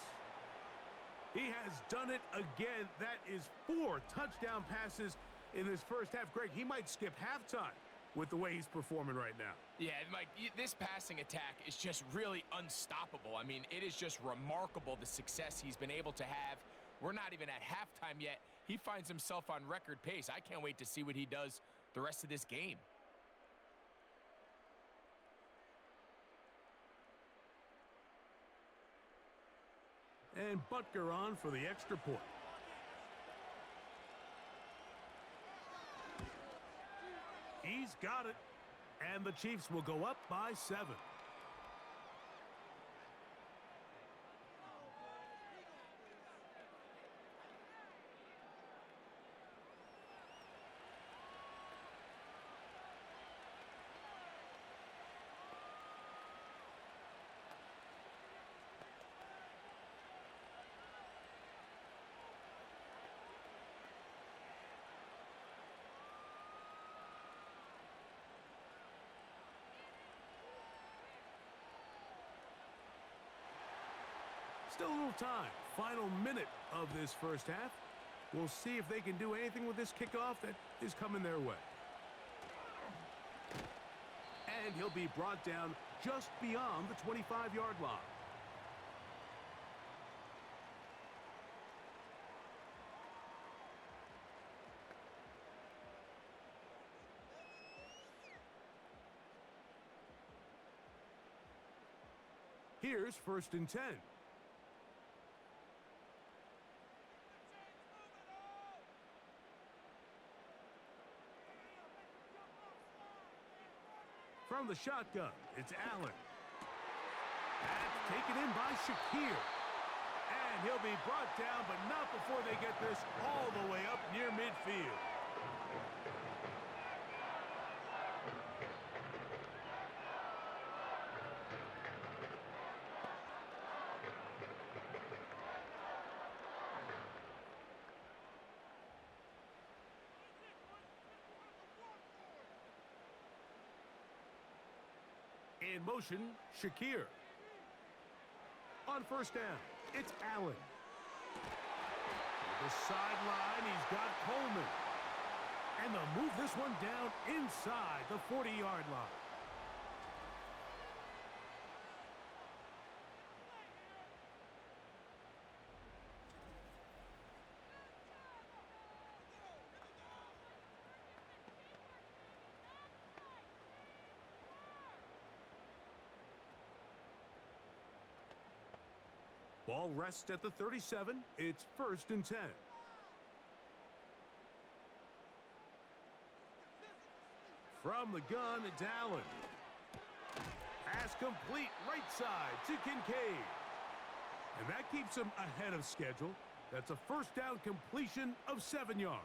He has done it again. That is 4 touchdown passes in this first half. Greg, he might skip halftime with the way he's performing right now. Yeah, Mike, this passing attack is just really unstoppable. I mean, it is just remarkable the success he's been able to have. We're not even at halftime yet. He finds himself on record pace. I can't wait to see what he does the rest of this game. And Butker on for the extra point. He's got it. And the Chiefs will go up by 7. Still a little time. Final minute of this first half. We'll see if they can do anything with this kickoff that is coming their way. And he'll be brought down just beyond the 25-yard line. Here's 1st and 10. From the shotgun, it's Allen. That's taken in by Shakir. And he'll be brought down, but not before they get this all the way up near midfield. In motion, Shakir. On 1st down, it's Allen. To the sideline, he's got Coleman. And they'll move this one down inside the 40-yard line. Ball rests at the 37. It's 1st and 10. From the gun, it's Allen. Pass complete right side to Kincaid. And that keeps him ahead of schedule. That's a 1st down completion of 7 yards.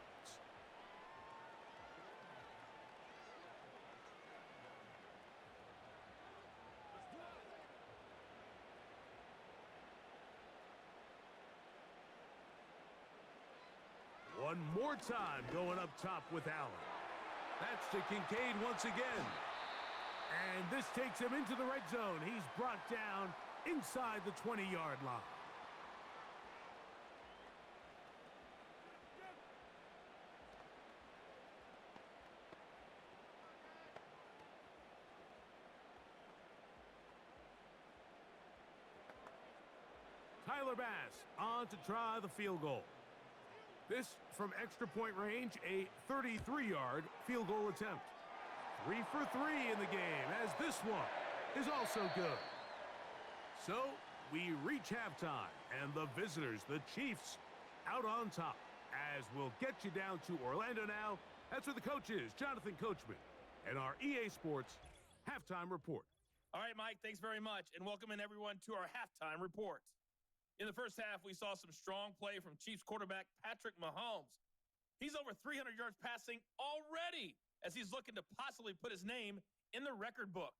One more time going up top with Allen. That's to Kincaid once again. And this takes him into the red zone. He's brought down inside the 20-yard line. Tyler Bass on to try the field goal. This from extra point range, a 33-yard field goal attempt. 3 for 3 in the game, as this one is also good. So we reach halftime, and the visitors, the Chiefs, out on top. As we'll get you down to Orlando now. That's where the coach is, Jonathan Coachman, and our EA Sports halftime report. All right, Mike, thanks very much, and welcome in everyone to our halftime report. In the first half, we saw some strong play from Chiefs quarterback Patrick Mahomes. He's over 300 yards passing already as he's looking to possibly put his name in the record book.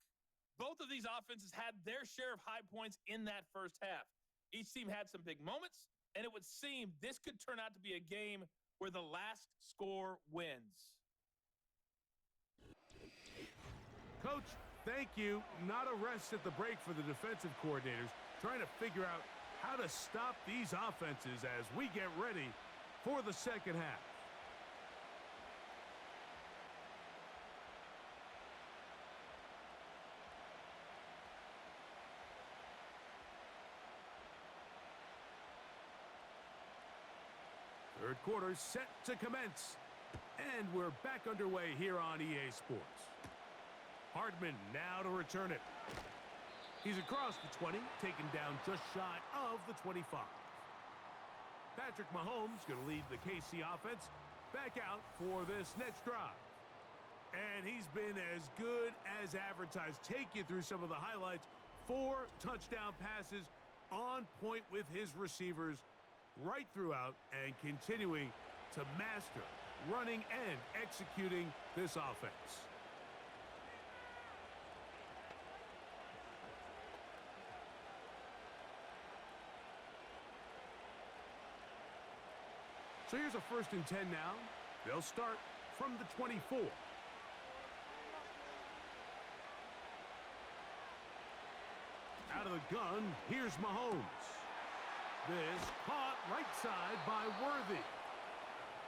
Both of these offenses had their share of high points in that first half. Each team had some big moments, and it would seem this could turn out to be a game where the last score wins. Coach, thank you. Not a rest at the break for the defensive coordinators, trying to figure out how to stop these offenses as we get ready for the second half. Third quarter set to commence. And we're back underway here on EA Sports. Hardman now to return it. He's across the 20, taken down just shy of the 25. Patrick Mahomes going to lead the KC offense back out for this next drive. And he's been as good as advertised. Take you through some of the highlights. 4 touchdown passes on point with his receivers right throughout and continuing to master running and executing this offense. So here's a 1st and 10 now. They'll start from the 24. Out of the gun, here's Mahomes. This caught right side by Worthy.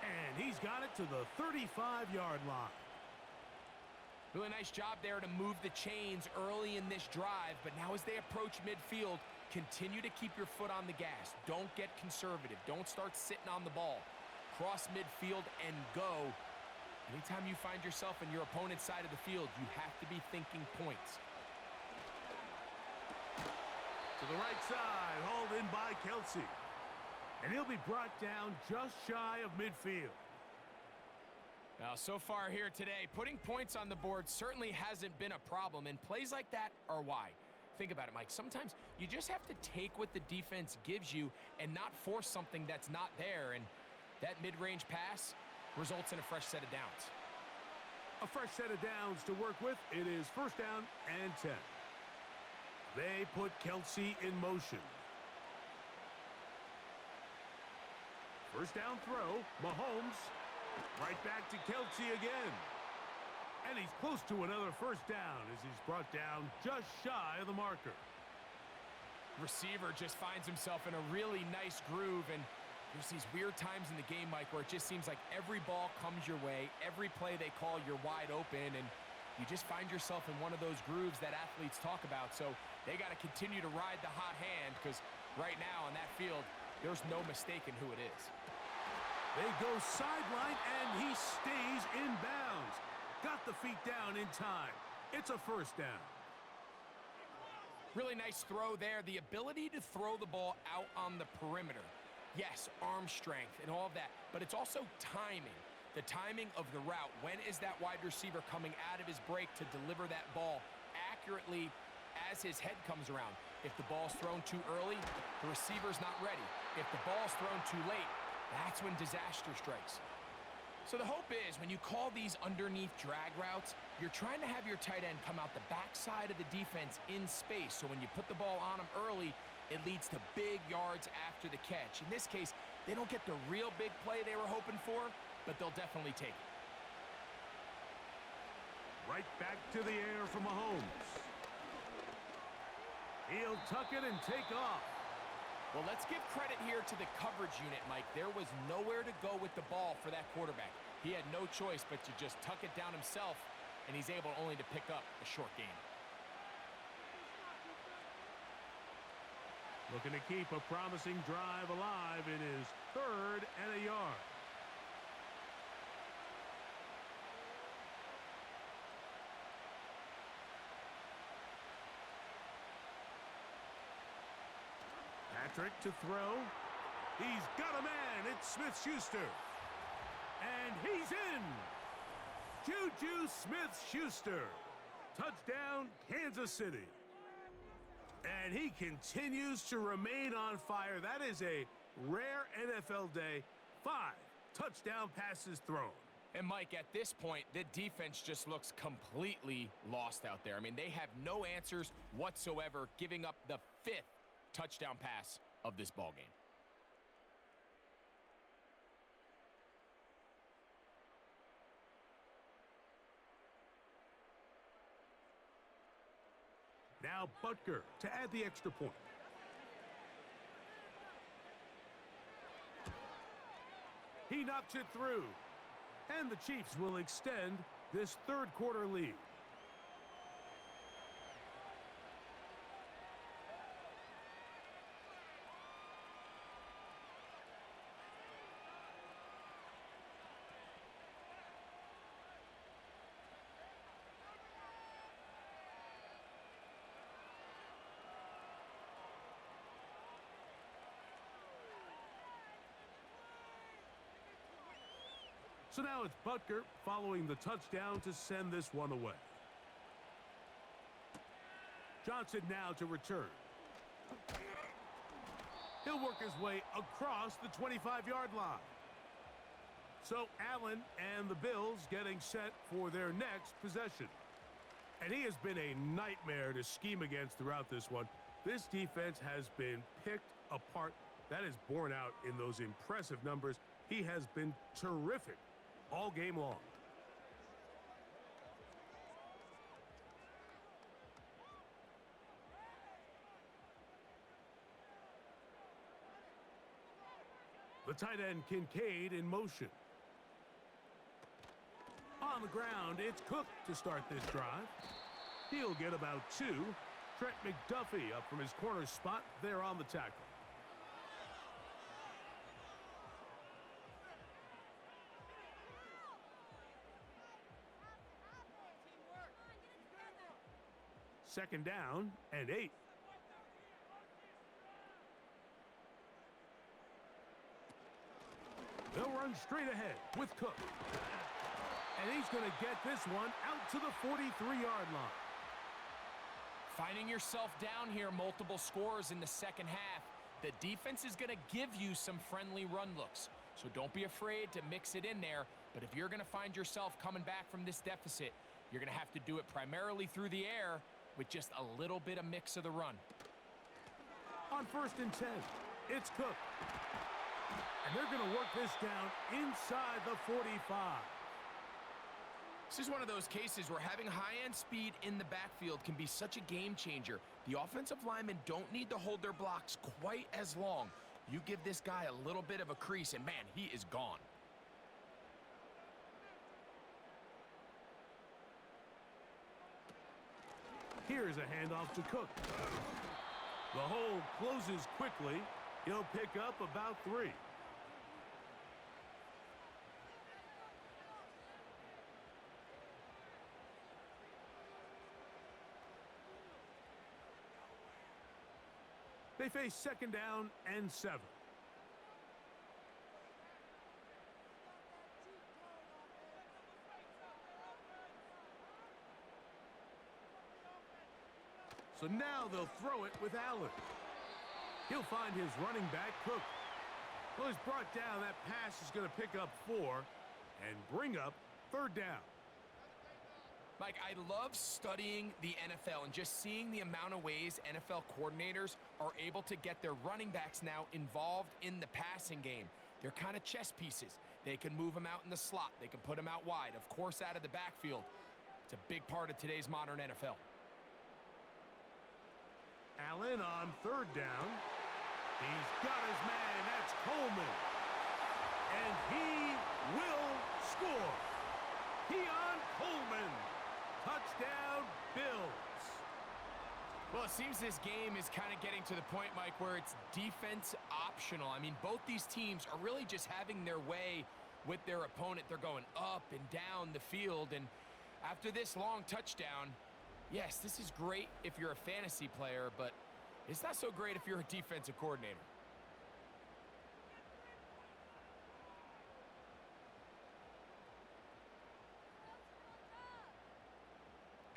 And he's got it to the 35-yard line. Really nice job there to move the chains early in this drive, but now as they approach midfield, continue to keep your foot on the gas. Don't get conservative. Don't start sitting on the ball. Cross midfield and go. Anytime you find yourself on your opponent's side of the field, you have to be thinking points. To the right side, hauled in by Kelsey. And he'll be brought down just shy of midfield. Now, so far here today, putting points on the board certainly hasn't been a problem, and plays like that are why. Think about it, Mike. Sometimes you just have to take what the defense gives you and not force something that's not there, and that mid-range pass results in a fresh set of downs. A fresh set of downs to work with. It is first down and 10. They put Kelsey in motion. First down throw, Mahomes. Right back to Kelsey again. And he's close to another first down as he's brought down just shy of the marker. Receiver just finds himself in a really nice groove, and there's these weird times in the game, Mike, where it just seems like every ball comes your way, every play they call, you're wide open, and you just find yourself in one of those grooves that athletes talk about. So they got to continue to ride the hot hand, because right now on that field, there's no mistaking who it is. They go sideline, and he stays in bounds. Got the feet down in time. It's a first down. Really nice throw there. The ability to throw the ball out on the perimeter. Yes, arm strength and all of that, but it's also timing. The timing of the route. When is that wide receiver coming out of his break to deliver that ball accurately as his head comes around? If the ball's thrown too early, the receiver's not ready. If the ball's thrown too late, that's when disaster strikes. So the hope is when you call these underneath drag routes, you're trying to have your tight end come out the backside of the defense in space. So when you put the ball on him early, it leads to big yards after the catch. In this case, they don't get the real big play they were hoping for, but they'll definitely take it. Right back to the air for Mahomes. He'll tuck it and take off. Well, let's give credit here to the coverage unit, Mike. There was nowhere to go with the ball for that quarterback. He had no choice but to just tuck it down himself, and he's able only to pick up a short gain. Looking to keep a promising drive alive. It is third and a yard. Patrick to throw. He's got a man. It's Smith-Schuster. And he's in. Juju Smith-Schuster. Touchdown, Kansas City. And he continues to remain on fire. That is a rare NFL day. 5 touchdown passes thrown. And Mike, at this point, the defense just looks completely lost out there. I mean, they have no answers whatsoever, giving up the 5th touchdown pass of this ballgame. Now Butker to add the extra point. He knocks it through. And the Chiefs will extend this third quarter lead. So now it's Butker following the touchdown to send this one away. Johnson now to return. He'll work his way across the 25-yard line. So Allen and the Bills getting set for their next possession. And he has been a nightmare to scheme against throughout this one. This defense has been picked apart. That is borne out in those impressive numbers. He has been terrific all game long. The tight end Kincaid in motion. On the ground, it's Cook to start this drive. He'll get about 2. Trent McDuffie up from his corner spot there on the tackle. Second down and 8. They'll run straight ahead with Cook. And he's going to get this one out to the 43-yard line. Finding yourself down here, multiple scores in the second half. The defense is going to give you some friendly run looks. So don't be afraid to mix it in there. But if you're going to find yourself coming back from this deficit, you're going to have to do it primarily through the air with just a little bit of mix of the run. On 1st and 10, it's Cook. And they're going to work this down inside the 45. This is one of those cases where having high-end speed in the backfield can be such a game changer. The offensive linemen don't need to hold their blocks quite as long. You give this guy a little bit of a crease, and man, he is gone. Here's a handoff to Cook. The hole closes quickly. He'll pick up about 3. They face second down and 7. So now they'll throw it with Allen. He'll find his running back, Cook. Well, he's brought down. That pass is going to pick up 4 and bring up 3rd down. Mike, I love studying the NFL and just seeing the amount of ways NFL coordinators are able to get their running backs now involved in the passing game. They're kind of chess pieces. They can move them out in the slot. They can put them out wide. Of course, out of the backfield. It's a big part of today's modern NFL. Allen on 3rd down. He's got his man. That's Coleman. And he will score. Keon Coleman. Touchdown, Bills. Well, it seems this game is kind of getting to the point, Mike, where it's defense optional. I mean, both these teams are really just having their way with their opponent. They're going up and down the field. And after this long touchdown, yes, this is great if you're a fantasy player, but it's not so great if you're a defensive coordinator.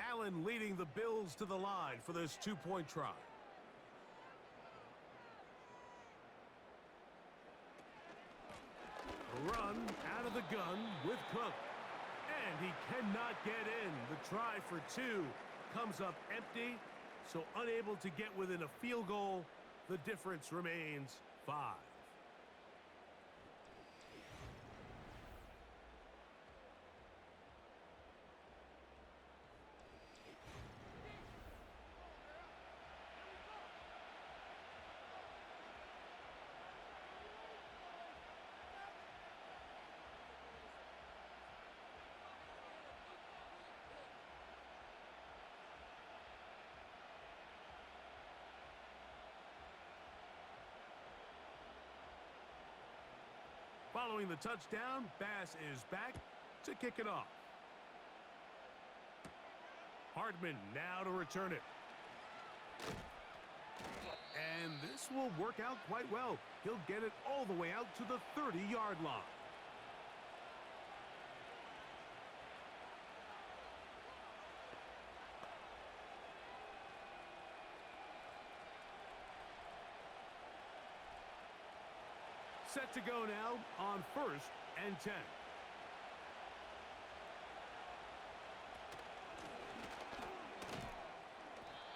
Allen leading the Bills to the line for this 2-point try. A run out of the gun with Cook. And he cannot get in. The try for 2 comes up empty, so unable to get within a field goal. The difference remains 5. Following the touchdown, Bass is back to kick it off. Hardman now to return it. And this will work out quite well. He'll get it all the way out to the 30-yard line. Set to go now on 1st and 10.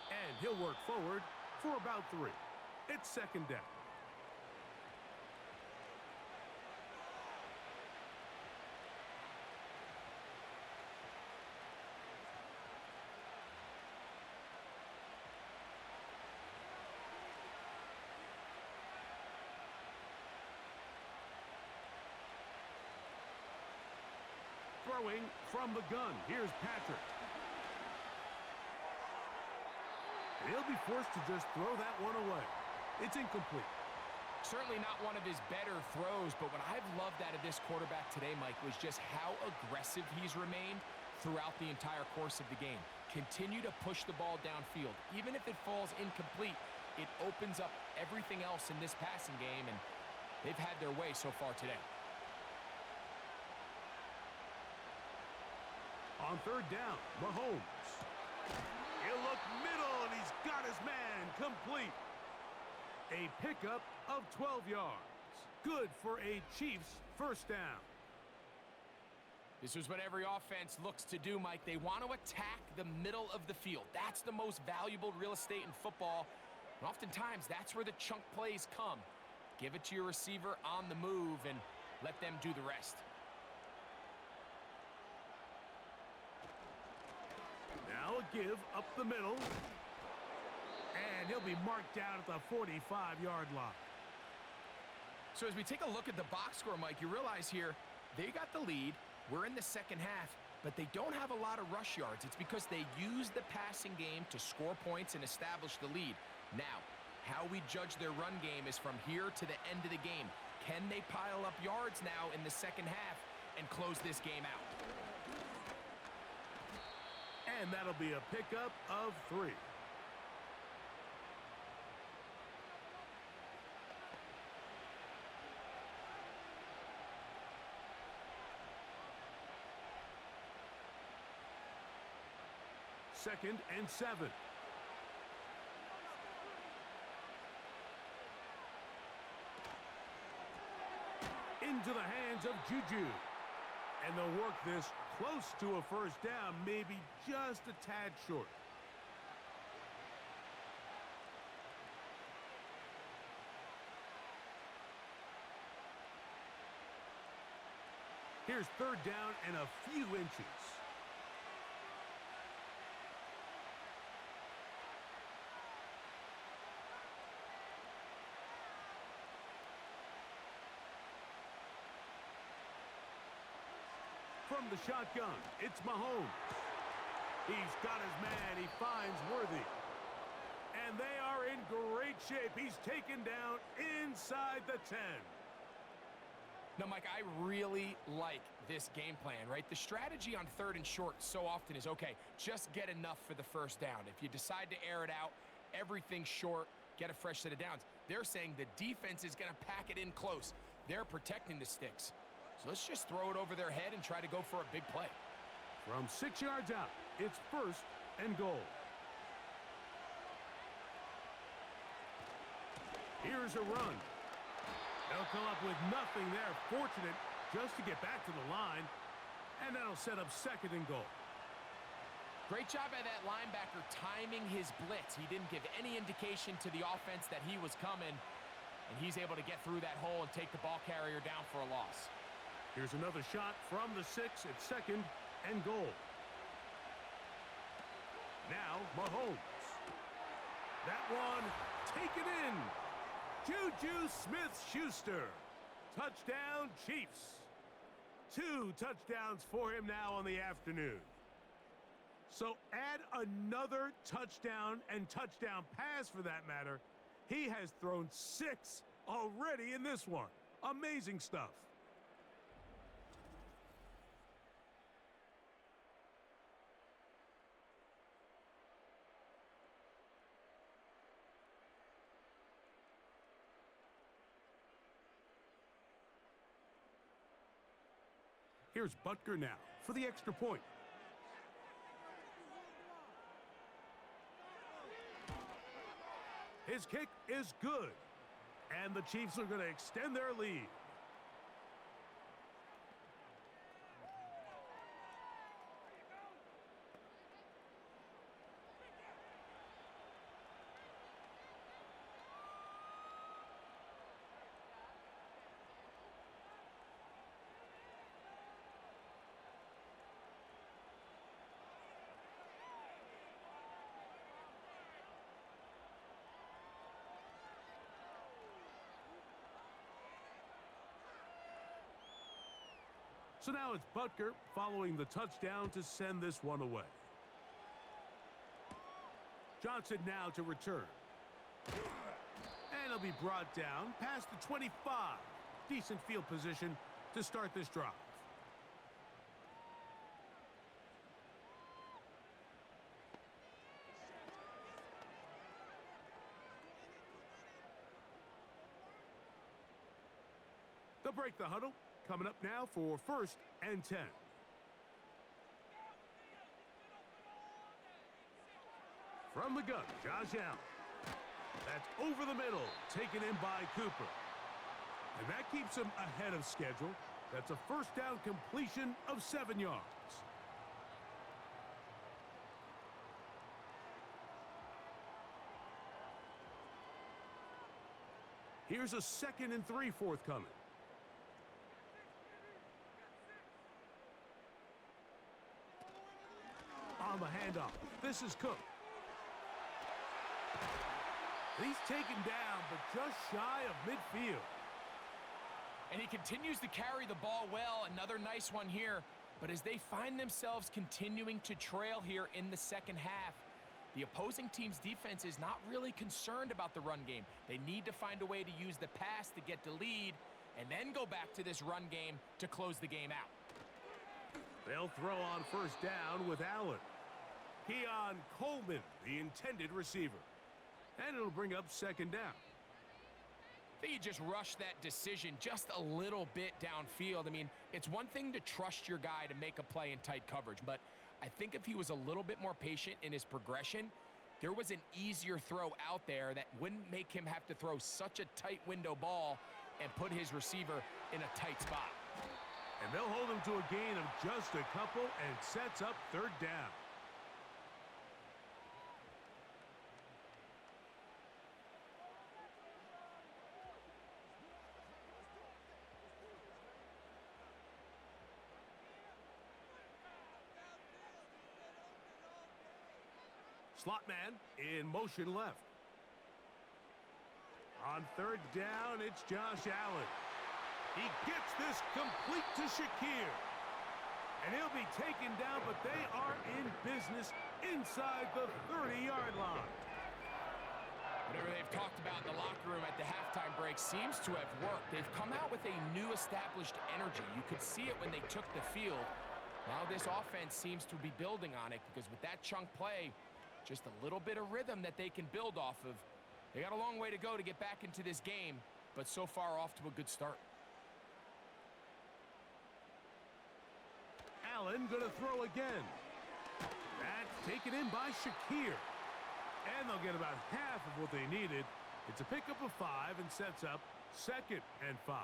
And he'll work forward for about 3. It's 2nd down. Throwing from the gun. Here's Patrick. He'll be forced to just throw that one away. It's incomplete. Certainly not one of his better throws, but what I've loved out of this quarterback today, Mike, was just how aggressive he's remained throughout the entire course of the game. Continue to push the ball downfield. Even if it falls incomplete, it opens up everything else in this passing game, and they've had their way so far today. On third down, Mahomes. He'll look middle, and he's got his man complete. A pickup of 12 yards. Good for a Chiefs first down. This is what every offense looks to do, Mike. They want to attack the middle of the field. That's the most valuable real estate in football. And oftentimes, that's where the chunk plays come. Give it to your receiver on the move and let them do the rest. Now a give up the middle. And he'll be marked down at the 45-yard line. So as we take a look at the box score, Mike, you realize here they got the lead. We're in the second half, but they don't have a lot of rush yards. It's because they use the passing game to score points and establish the lead. Now, how we judge their run game is from here to the end of the game. Can they pile up yards now in the second half and close this game out? And that'll be a pickup of 3. Second and 7. Into the hands of Juju. And they'll work this close to a first down, maybe just a tad short. Here's third down and a few inches. From the shotgun, it's Mahomes. He's got his man. He finds Worthy. And they are in great shape. He's taken down inside the 10. Now, Mike, I really like this game plan, right? The strategy on third and short so often is, okay, just get enough for the first down. If you decide to air it out, everything short, get a fresh set of downs. They're saying the defense is going to pack it in close. They're protecting the sticks. So let's just throw it over their head and try to go for a big play. From 6 yards out, it's first and goal. Here's a run. They'll come up with nothing there. Fortunate just to get back to the line. And that'll set up second and goal. Great job by that linebacker timing his blitz. He didn't give any indication to the offense that he was coming. And he's able to get through that hole and take the ball carrier down for a loss. Here's another shot from the 6 at second and goal. Now Mahomes. That one taken in. Juju Smith-Schuster. Touchdown, Chiefs. 2 touchdowns for him now on the afternoon. So add another touchdown and touchdown pass for that matter. He has thrown 6 already in this one. Amazing stuff. Here's Butker now for the extra point. His kick is good. And the Chiefs are going to extend their lead. So now it's Butker following the touchdown to send this one away. Johnson now to return. And he'll be brought down past the 25. Decent field position to start this drive. They'll break the huddle. Coming up now for 1st and 10. From the gun, Josh Allen. That's over the middle, taken in by Cooper. And that keeps him ahead of schedule. That's a first down completion of 7 yards. Here's a 2nd and 3 forthcoming. On the handoff, this is Cook. He's taken down, but just shy of midfield. And he continues to carry the ball well. Another nice one here. But as they find themselves continuing to trail here in the second half, the opposing team's defense is not really concerned about the run game. They need to find a way to use the pass to get the lead and then go back to this run game to close the game out. They'll throw on first down with Allen. Keon Coleman, the intended receiver. And it'll bring up 2nd down. I think you just rush that decision just a little bit downfield. I mean, it's one thing to trust your guy to make a play in tight coverage, but I think if he was a little bit more patient in his progression, there was an easier throw out there that wouldn't make him have to throw such a tight window ball and put his receiver in a tight spot. And they'll hold him to a gain of just a couple and sets up 3rd down. Slot man in motion left. On 3rd down, it's Josh Allen. He gets this complete to Shakir. And he'll be taken down, but they are in business inside the 30-yard line. Whatever they've talked about in the locker room at the halftime break seems to have worked. They've come out with a new established energy. You could see it when they took the field. Now this offense seems to be building on it because with that chunk play, just a little bit of rhythm that they can build off of. They got a long way to go to get back into this game, but so far off to a good start. Allen gonna throw again. That's taken in by Shakir. And they'll get about half of what they needed. It's a pickup of 5 and sets up 2nd and 5.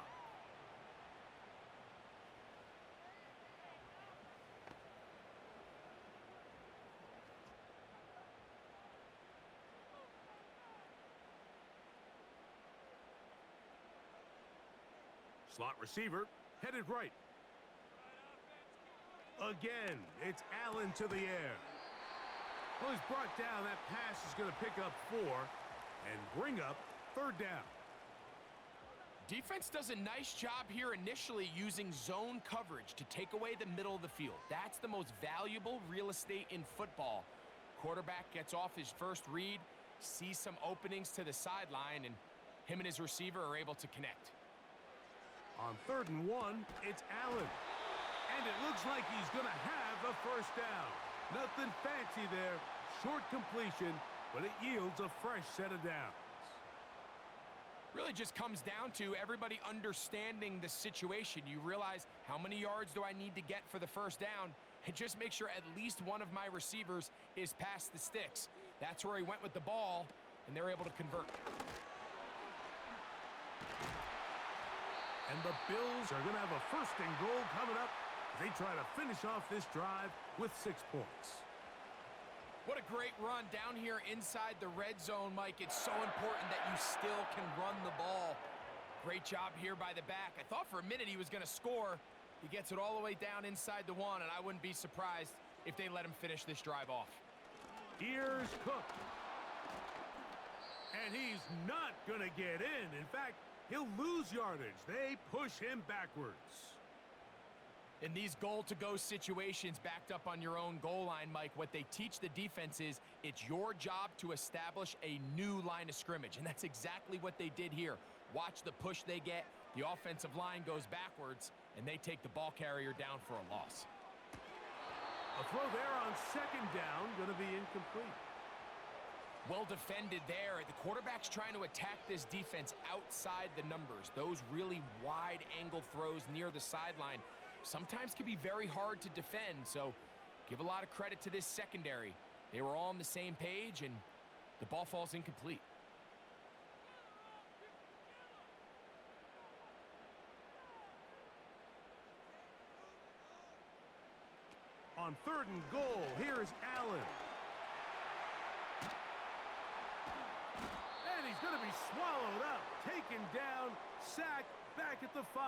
Slot receiver, headed right. Again, it's Allen to the air. Well, he's brought down. That pass is going to pick up 4 and bring up 3rd down. Defense does a nice job here initially using zone coverage to take away the middle of the field. That's the most valuable real estate in football. Quarterback gets off his first read, sees some openings to the sideline, and him and his receiver are able to connect. On 3rd and 1, it's Allen. And it looks like he's going to have a first down. Nothing fancy there. Short completion, but it yields a fresh set of downs. Really just comes down to everybody understanding the situation. You realize how many yards do I need to get for the first down, and just make sure at least one of my receivers is past the sticks. That's where he went with the ball, and they're able to convert. And the Bills are going to have a 1st and goal coming up. They try to finish off this drive with 6 points. What a great run down here inside the red zone, Mike. It's so important that you still can run the ball. Great job here by the back. I thought for a minute he was going to score. He gets it all the way down inside the 1, and I wouldn't be surprised if they let him finish this drive off. Here's Cook. And he's not going to get in. In fact, he'll lose yardage. They push him backwards. In these goal-to-go situations backed up on your own goal line, Mike, what they teach the defense is it's your job to establish a new line of scrimmage, and that's exactly what they did here. Watch the push they get. The offensive line goes backwards, and they take the ball carrier down for a loss. A throw there on second down, going to be incomplete. Well defended there. The quarterback's trying to attack this defense outside the numbers. Those really wide-angle throws near the sideline sometimes can be very hard to defend, so give a lot of credit to this secondary. They were all on the same page, and the ball falls incomplete. On 3rd and goal, here's Allen. And he's going to be swallowed up, taken down, sacked, back at the 5.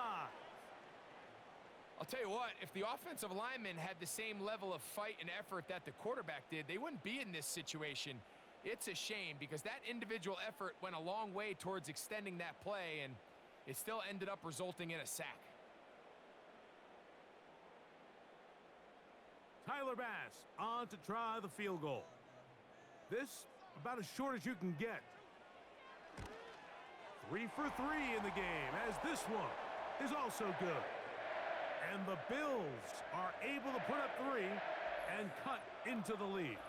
I'll tell you what, if the offensive lineman had the same level of fight and effort that the quarterback did, they wouldn't be in this situation. It's a shame because that individual effort went a long way towards extending that play, and it still ended up resulting in a sack. Tyler Bass on to try the field goal. This about as short as you can get. 3 for 3 in the game, as this one is also good. And the Bills are able to put up 3 and cut into the lead.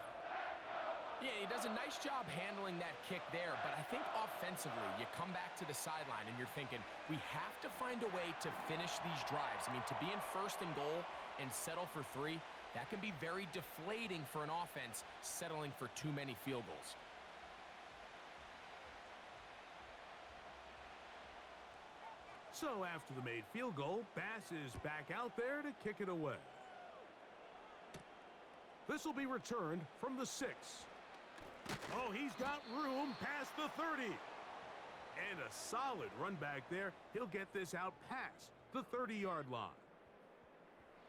Yeah, he does a nice job handling that kick there, but I think offensively, you come back to the sideline and you're thinking, we have to find a way to finish these drives. I mean, to be in 1st and goal and settle for 3, that can be very deflating for an offense settling for too many field goals. So after the made field goal, Bass is back out there to kick it away. This will be returned from the 6. Oh, he's got room past the 30. And a solid run back there. He'll get this out past the 30-yard line.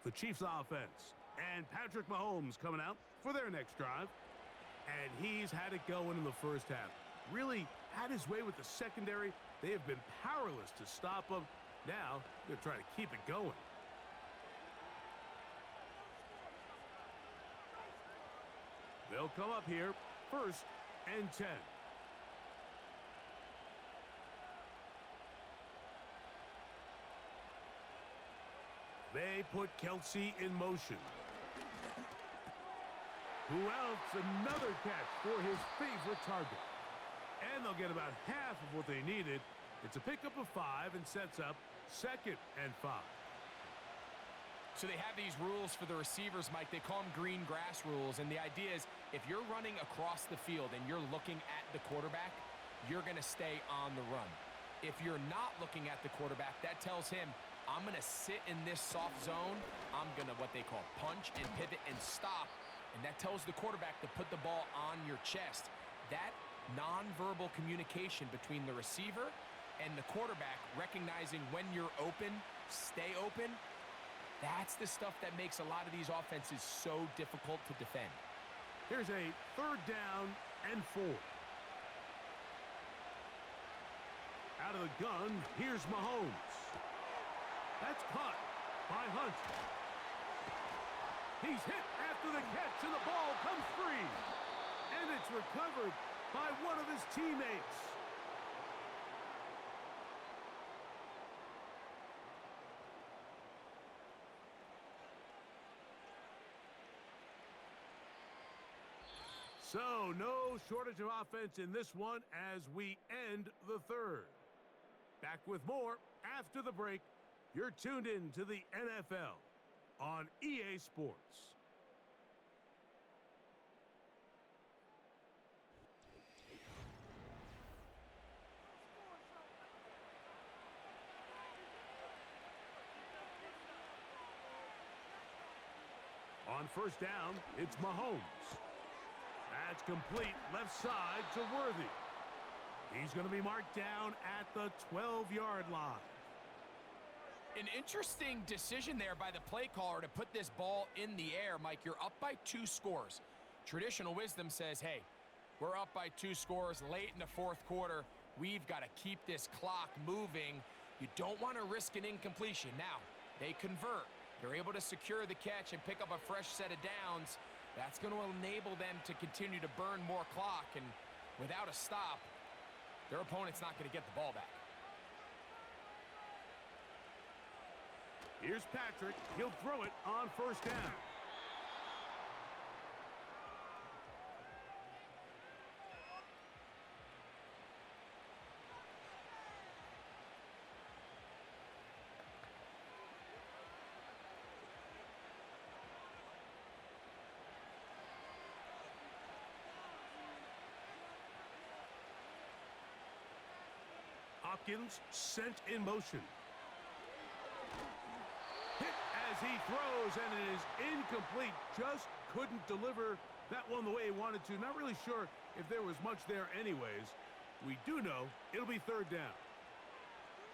The Chiefs offense and Patrick Mahomes coming out for their next drive. And he's had it going in the first half. Really had his way with the secondary. They have been powerless to stop him. Now they're trying to keep it going. They'll come up here, 1st and 10. They put Kelsey in motion. Who else? Another catch for his favorite target. And they'll get about half of what they needed. It's a pickup of 5 and sets up 2nd and 5. So they have these rules for the receivers, Mike. They call them green grass rules. And the idea is if you're running across the field and you're looking at the quarterback, you're going to stay on the run. If you're not looking at the quarterback, that tells him, I'm going to sit in this soft zone. I'm going to what they call punch and pivot and stop. And that tells the quarterback to put the ball on your chest. That nonverbal communication between the receiver and the quarterback, recognizing when you're open, stay open, that's the stuff that makes a lot of these offenses so difficult to defend. Here's a 3rd down and 4. Out of the gun, here's Mahomes. That's caught by Hunt. He's hit after the catch, and the ball comes free. And it's recovered by one of his teammates. So, no shortage of offense in this one as we end the 3rd. Back with more after the break. You're tuned in to the NFL on EA Sports. On 1st down, it's Mahomes. That's complete left side to Worthy. He's going to be marked down at the 12-yard line. An interesting decision there by the play caller to put this ball in the air. Mike, you're up by 2 scores. Traditional wisdom says, hey, we're up by 2 scores late in the 4th quarter. We've got to keep this clock moving. You don't want to risk an incompletion. Now, they convert. they're able to secure the catch and pick up a fresh set of downs. That's going to enable them to continue to burn more clock, and without a stop, their opponent's not going to get the ball back. Here's Patrick. He'll throw it on first down. Hopkins sent in motion. Hit as he throws, and it is incomplete. Just couldn't deliver that one the way he wanted to. Not really sure if there was much there anyways. We do know it'll be third down.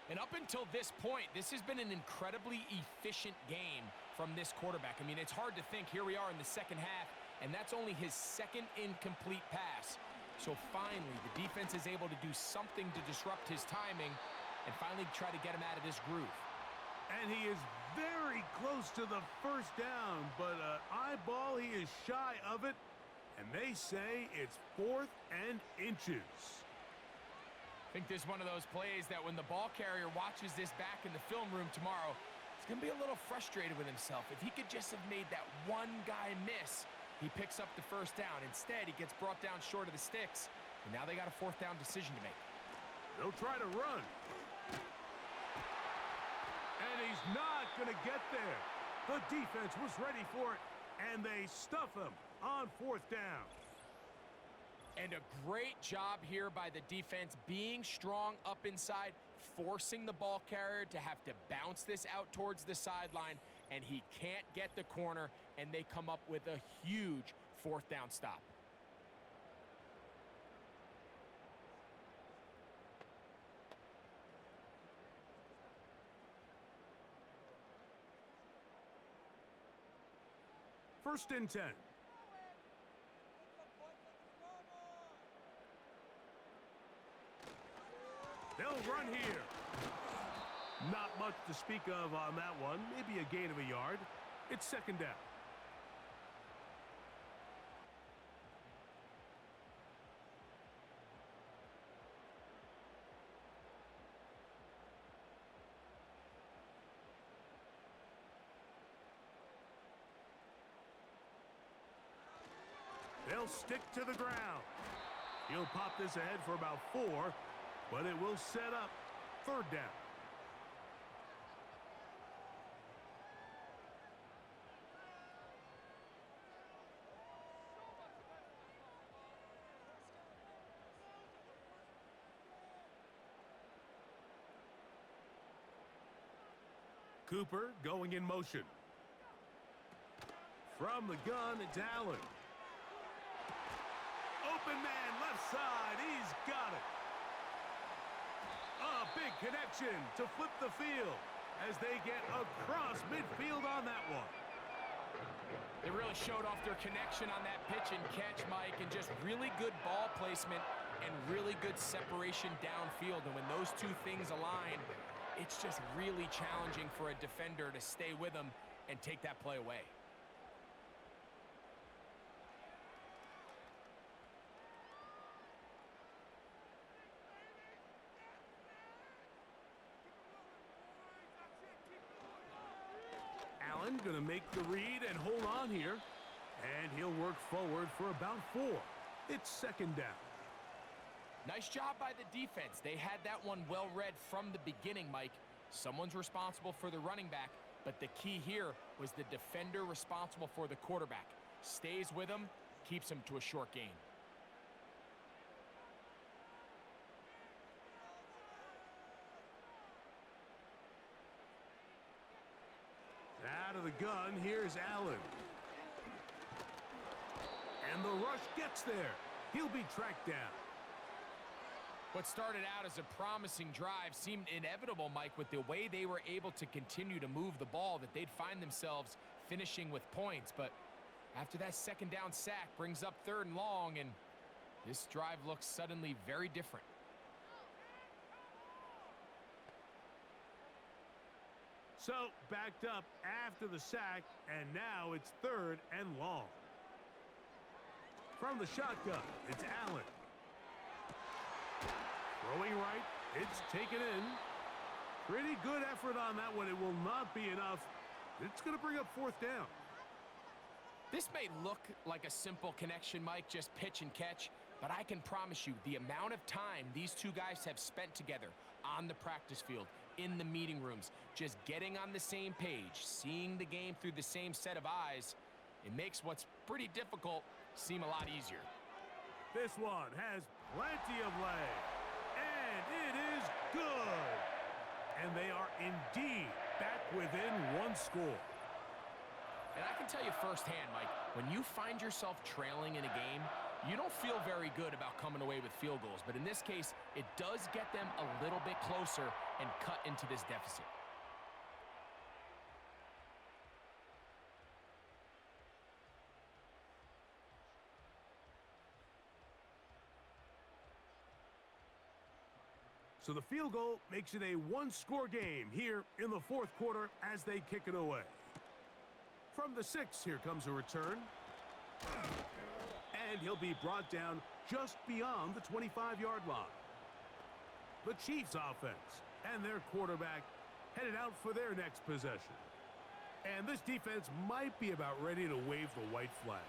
And up until this point, this has been an incredibly efficient game from this quarterback. I mean, it's hard to think. Here we are in the second half, and that's only his second incomplete pass. So finally, the defense is able to do something to disrupt his timing and finally try to get him out of this groove. And he is very close to the first down, but eyeball, he is shy of it. And they say it's 4th and inches. I think this is one of those plays that when the ball carrier watches this back in the film room tomorrow, he's going to be a little frustrated with himself. If he could just have made that one guy miss, he picks up the first down. Instead, he gets brought down short of the sticks, and now they got a 4th down decision to make. They'll try to run. And he's not going to get there. The defense was ready for it, and they stuff him on 4th down. And a great job here by the defense, being strong up inside, forcing the ball carrier to have to bounce this out towards the sideline, and he can't get the corner, and they come up with a huge 4th down stop. First and 10. They'll run here. Not much to speak of on that one. Maybe a gain of a yard. It's second down. They'll stick to the ground. He'll pop this ahead for about 4, but it will set up third down. Cooper going in motion. From the gun, it's Allen. Open man, left side, he's got it. A big connection to flip the field as they get across midfield on that one. They really showed off their connection on that pitch and catch, Mike, and just really good ball placement and really good separation downfield. And when those two things align, it's just really challenging for a defender to stay with them and take that play away. Allen going to make the read and hold on here. And he'll work forward for about 4. It's second down. Nice job by the defense. They had that one well read from the beginning, Mike. Someone's responsible for the running back, but the key here was the defender responsible for the quarterback. Stays with him, keeps him to a short gain. Out of the gun, here's Allen. And the rush gets there. He'll be tracked down. What started out as a promising drive seemed inevitable, Mike, with the way they were able to continue to move the ball, that they'd find themselves finishing with points. But after that second down sack brings up 3rd and long, and this drive looks suddenly very different. So, backed up after the sack, and now it's 3rd and long. From the shotgun, it's Allen. Throwing right, it's taken in. Pretty good effort on that one. It will not be enough. It's going to bring up 4th down. This may look like a simple connection, Mike, just pitch and catch, but I can promise you the amount of time these two guys have spent together on the practice field, in the meeting rooms, just getting on the same page, seeing the game through the same set of eyes, it makes what's pretty difficult seem a lot easier. This one has plenty of leg, and it is good. And they are indeed back within 1 score. And I can tell you firsthand, Mike, when you find yourself trailing in a game, you don't feel very good about coming away with field goals. But in this case, it does get them a little bit closer and cut into this deficit. So the field goal makes it a 1-score game here in the 4th quarter as they kick it away. From the 6, here comes a return. And he'll be brought down just beyond the 25-yard line. The Chiefs offense and their quarterback headed out for their next possession. And this defense might be about ready to wave the white flag.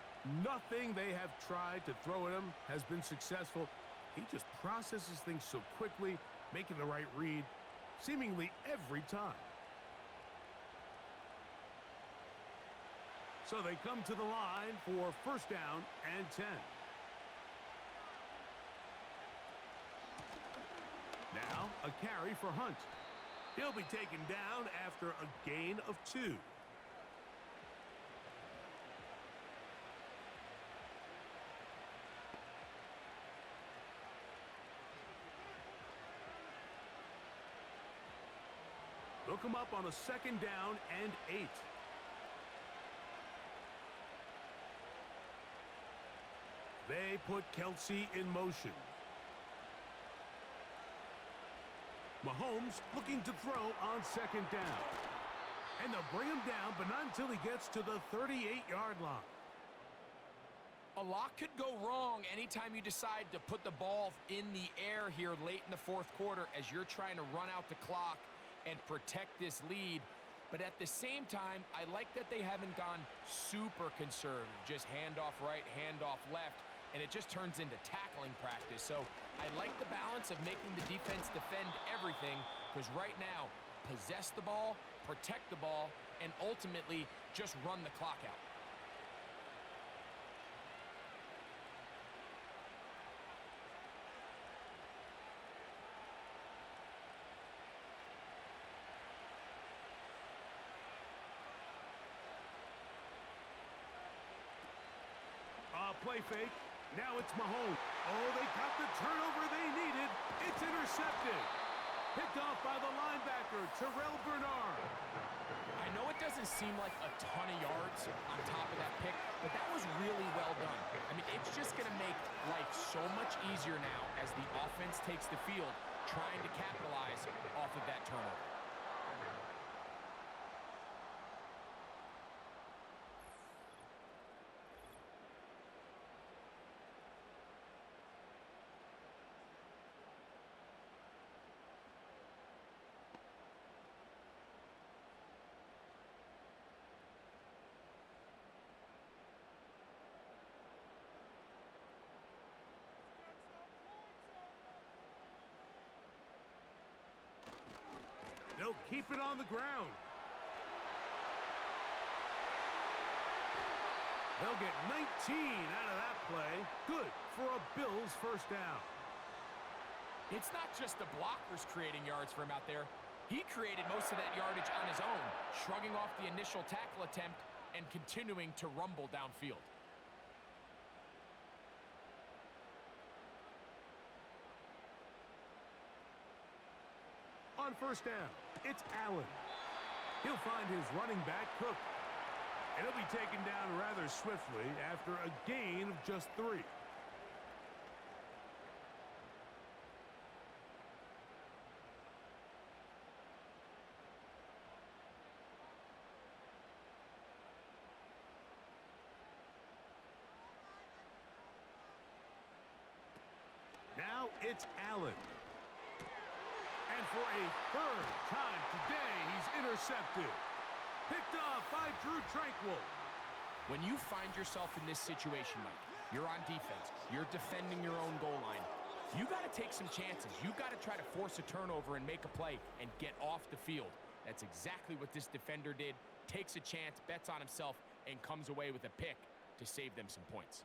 Nothing they have tried to throw at him has been successful. He just processes things so quickly, making the right read seemingly every time. So they come to the line for 1st down and 10. Now a carry for Hunt. He'll be taken down after a gain of 2. They'll come up on a 2nd down and 8. They put Kelsey in motion. Mahomes looking to throw on 2nd down. And they'll bring him down, but not until he gets to the 38-yard line. A lot could go wrong anytime you decide to put the ball in the air here late in the 4th quarter as you're trying to run out the clock and protect this lead. But at the same time, I like that they haven't gone super conservative, just handoff right, handoff left, and it just turns into tackling practice. So I like the balance of making the defense defend everything, because right now, possess the ball, protect the ball, and ultimately just run the clock out. Play fake. Now it's Mahomes. Oh, they got the turnover they needed. It's intercepted. Picked off by the linebacker, Terrell Bernard. I know it doesn't seem like a ton of yards on top of that pick, but that was really well done. I mean, it's just going to make life so much easier now as the offense takes the field, trying to capitalize off of that turnover. They'll keep it on the ground. They'll get 19 out of that play. Good for a Bills 1st down. It's not just the blockers creating yards for him out there. He created most of that yardage on his own, shrugging off the initial tackle attempt and continuing to rumble downfield. On 1st down, it's Allen. He'll find his running back, Cook. And he'll be taken down rather swiftly after a gain of just 3. it's Allen. And for a third time today, he's intercepted. Picked off by Drew Tranquill. When you find yourself in this situation, Mike, you're on defense, you're defending your own goal line, you got to take some chances. You got to try to force a turnover and make a play and get off the field. That's exactly what this defender did. Takes a chance, bets on himself, and comes away with a pick to save them some points.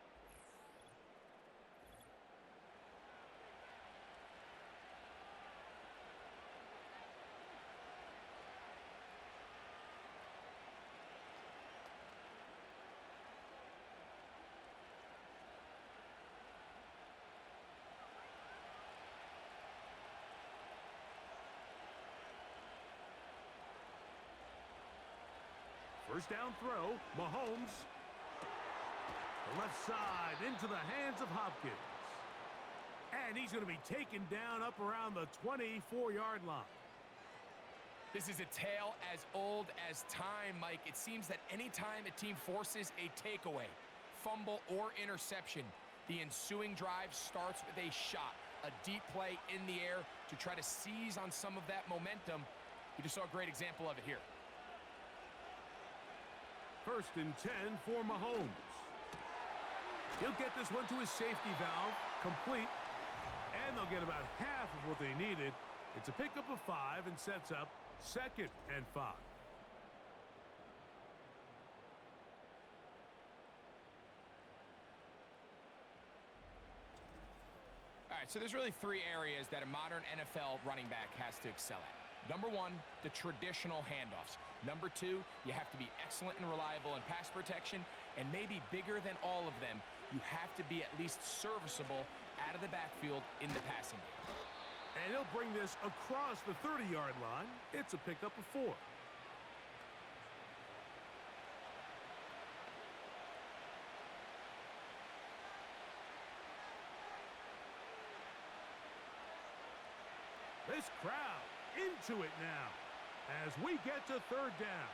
First down throw, Mahomes. The left side into the hands of Hopkins. And he's going to be taken down up around the 24-yard line. This is a tale as old as time, Mike. It seems that anytime a team forces a takeaway, fumble, or interception, the ensuing drive starts with a shot, a deep play in the air to try to seize on some of that momentum. You just saw a great example of it here. First and 10 for Mahomes. He'll get this one to his safety valve, complete, and they'll get about half of what they needed. It's a pickup of 5 and sets up 2nd and 5. All right, so there's really 3 areas that a modern NFL running back has to excel at. Number 1, the traditional handoffs. Number 2, you have to be excellent and reliable in pass protection. And maybe bigger than all of them, you have to be at least serviceable out of the backfield in the passing game. And he'll bring this across the 30-yard line. It's a pickup of 4. This crowd into it now as we get to 3rd down.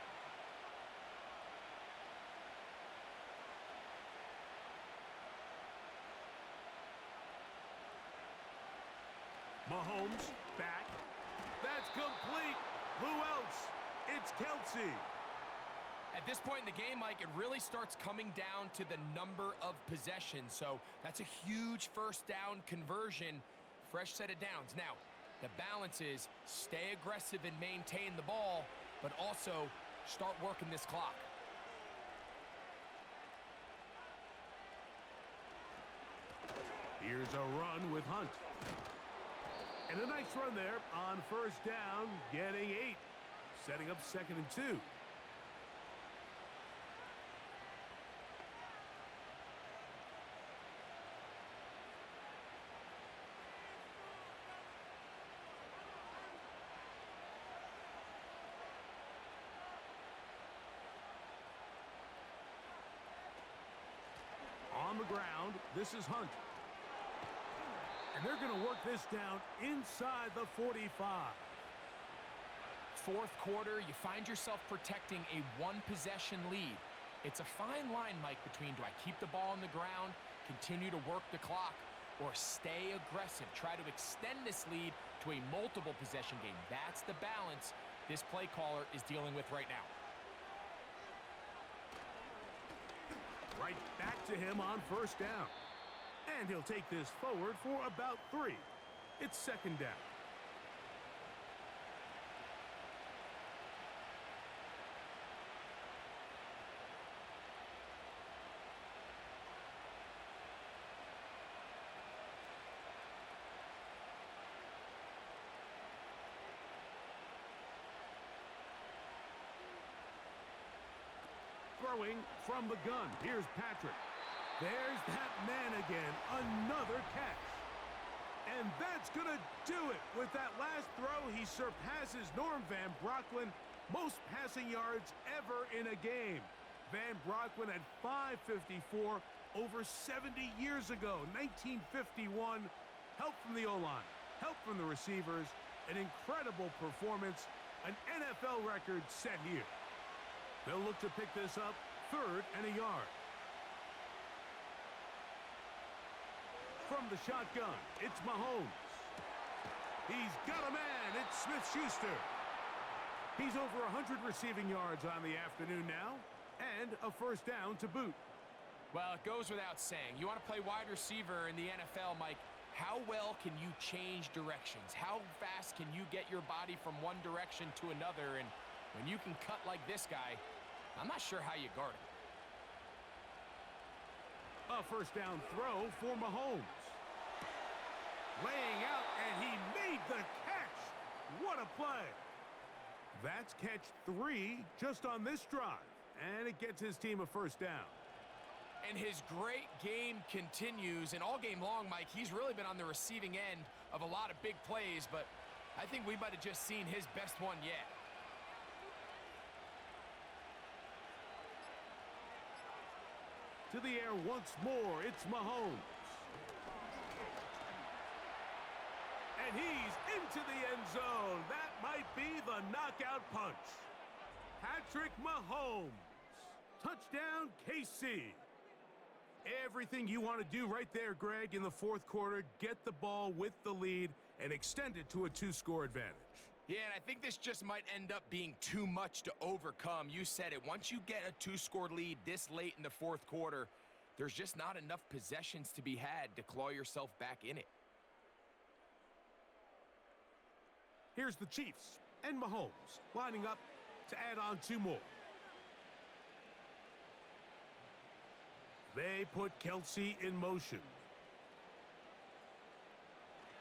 Mahomes back. That's complete. Who else? It's Kelsey. At this point in the game, Mike, it really starts coming down to the number of possessions. So that's a huge first down conversion. Fresh set of downs. Now, the balance is stay aggressive and maintain the ball, but also start working this clock. Here's a run with Hunt. And a nice run there on first down, getting 8. Setting up 2nd and 2. On the ground, this is Hunt. And they're going to work this down inside the 45. 4th quarter, you find yourself protecting a 1-possession lead. It's a fine line, Mike, between do I keep the ball on the ground, continue to work the clock, or stay aggressive, try to extend this lead to a multiple possession game. That's the balance this play caller is dealing with right now. Right back to him on first down. And he'll take this forward for about 3. It's 2nd down. Throwing from the gun. Here's Patrick. There's that man again. Another catch. And that's going to do it. With that last throw, he surpasses Norm Van Brocklin. Most passing yards ever in a game. Van Brocklin at 554 over 70 years ago, 1951. Help from the O-line. Help from the receivers. An incredible performance. An NFL record set here. They'll look to pick this up 3rd and a yard. From the shotgun, it's Mahomes. He's got a man. It's Smith-Schuster. He's over 100 receiving yards on the afternoon now, and a first down to boot. Well, it goes without saying. You want to play wide receiver in the NFL, Mike, how well can you change directions? How fast can you get your body from one direction to another? And when you can cut like this guy, I'm not sure how you guard him. A first down throw for Mahomes. Laying out, and he made the catch. What a play. That's catch 3 just on this drive, and it gets his team a first down. And his great game continues, and all game long, Mike, he's really been on the receiving end of a lot of big plays, but I think we might have just seen his best one yet. To the air once more, it's Mahomes. And he's into the end zone. That might be the knockout punch. Patrick Mahomes. Touchdown, KC. Everything you want to do right there, Greg, in the fourth quarter. Get the ball with the lead and extend it to a 2-score advantage. Yeah, and I think this just might end up being too much to overcome. You said it. Once you get a 2-score lead this late in the fourth quarter, there's just not enough possessions to be had to claw yourself back in it. Here's the Chiefs and Mahomes lining up to add on 2 more. They put Kelsey in motion.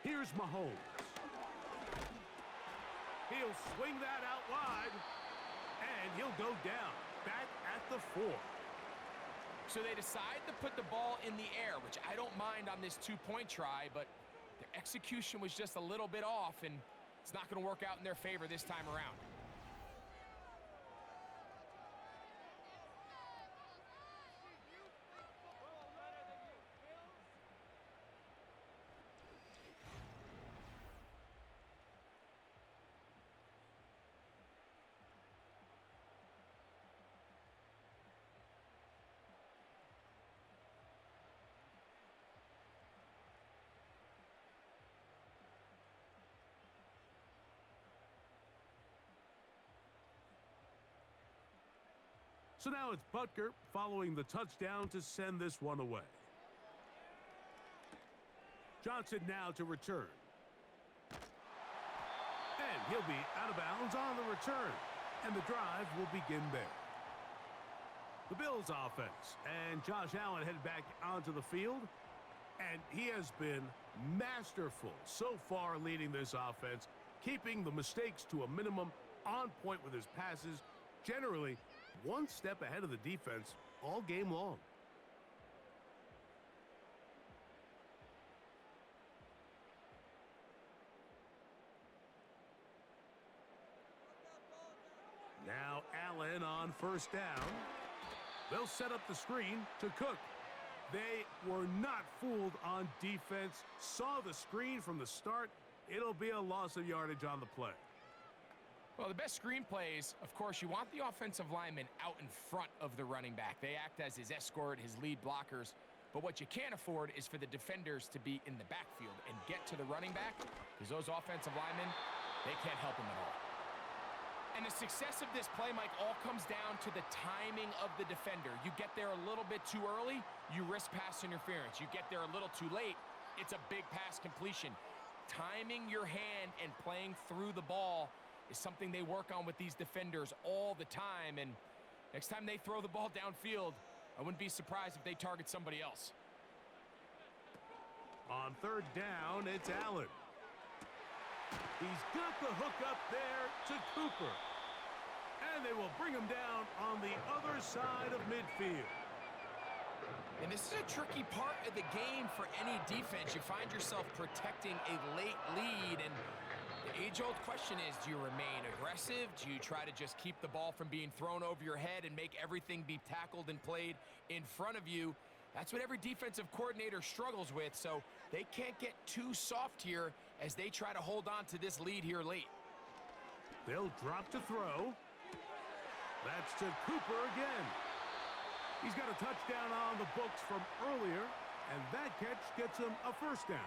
Here's Mahomes. He'll swing that out wide, and he'll go down, back at the 4. So they decide to put the ball in the air, which I don't mind on this 2-point try, but the execution was just a little bit off, and it's not going to work out in their favor this time around. So now it's Butker following the touchdown to send this one away. Johnson now to return. And he'll be out of bounds on the return. And the drive will begin there. The Bills offense and Josh Allen headed back onto the field. And he has been masterful so far leading this offense, keeping the mistakes to a minimum, on point with his passes, generally one step ahead of the defense all game long. Now Allen on first down. They'll set up the screen to Cook. They were not fooled on defense. Saw the screen from the start. It'll be a loss of yardage on the play. Well, the best screen plays, of course, you want the offensive lineman out in front of the running back. They act as his escort, his lead blockers. But what you can't afford is for the defenders to be in the backfield and get to the running back, because those offensive linemen, they can't help him at all. And the success of this play, Mike, all comes down to the timing of the defender. You get there a little bit too early, you risk pass interference. You get there a little too late, it's a big pass completion. Timing your hand and playing through the ball is something they work on with these defenders all the time. And next time they throw the ball downfield, I wouldn't be surprised if they target somebody else. On third down, it's Allen. He's got the hook up there to Cooper. And they will bring him down on the other side of midfield. And this is a tricky part of the game for any defense. You find yourself protecting a late lead, and the age-old question is, do you remain aggressive? Do you try to just keep the ball from being thrown over your head and make everything be tackled and played in front of you? That's what every defensive coordinator struggles with, so they can't get too soft here as they try to hold on to this lead here late. They'll drop to throw. That's to Cooper again. He's got a touchdown on the books from earlier, And that catch gets him a first down.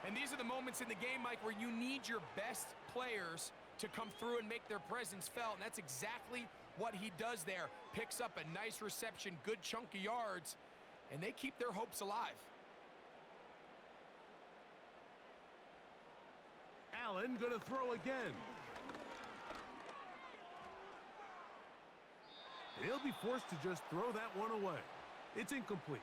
And these are the moments in the game, Mike, where you need your best players to come through and make their presence felt. And that's exactly what he does there. Picks up a nice reception, good chunk of yards, and they keep their hopes alive. Allen going to throw again. He'll be forced to just throw that one away. It's incomplete.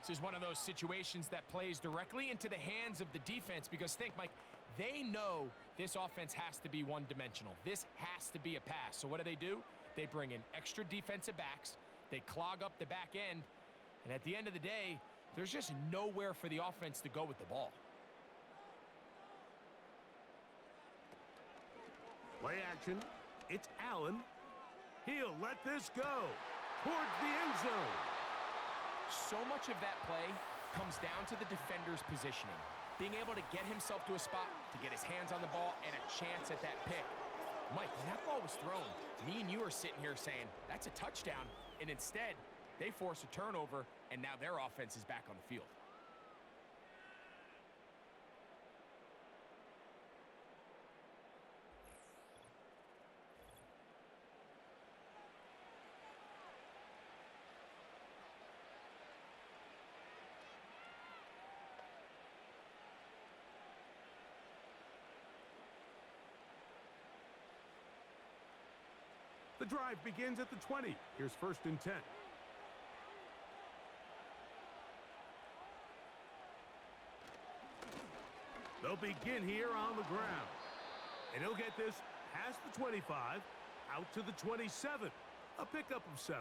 This is one of those situations that plays directly into the hands of the defense because think, Mike, they know this offense has to be one-dimensional. This has to be a pass. So what do? They bring in extra defensive backs. They clog up the back end. And at the end of the day, there's just nowhere for the offense to go with the ball. Play action. It's Allen. He'll let this go towards the end zone. So much of that play comes down to the defender's positioning. Being able to get himself to a spot, to get his hands on the ball, and a chance at that pick. Mike, when that ball was thrown, me and you are sitting here saying, that's a touchdown. And instead, they force a turnover, and now their offense is back on the field. The drive begins at the 20. Here's 1st and 10. They'll begin here on the ground. And he'll get this past the 25, out to the 27. A pickup of 7.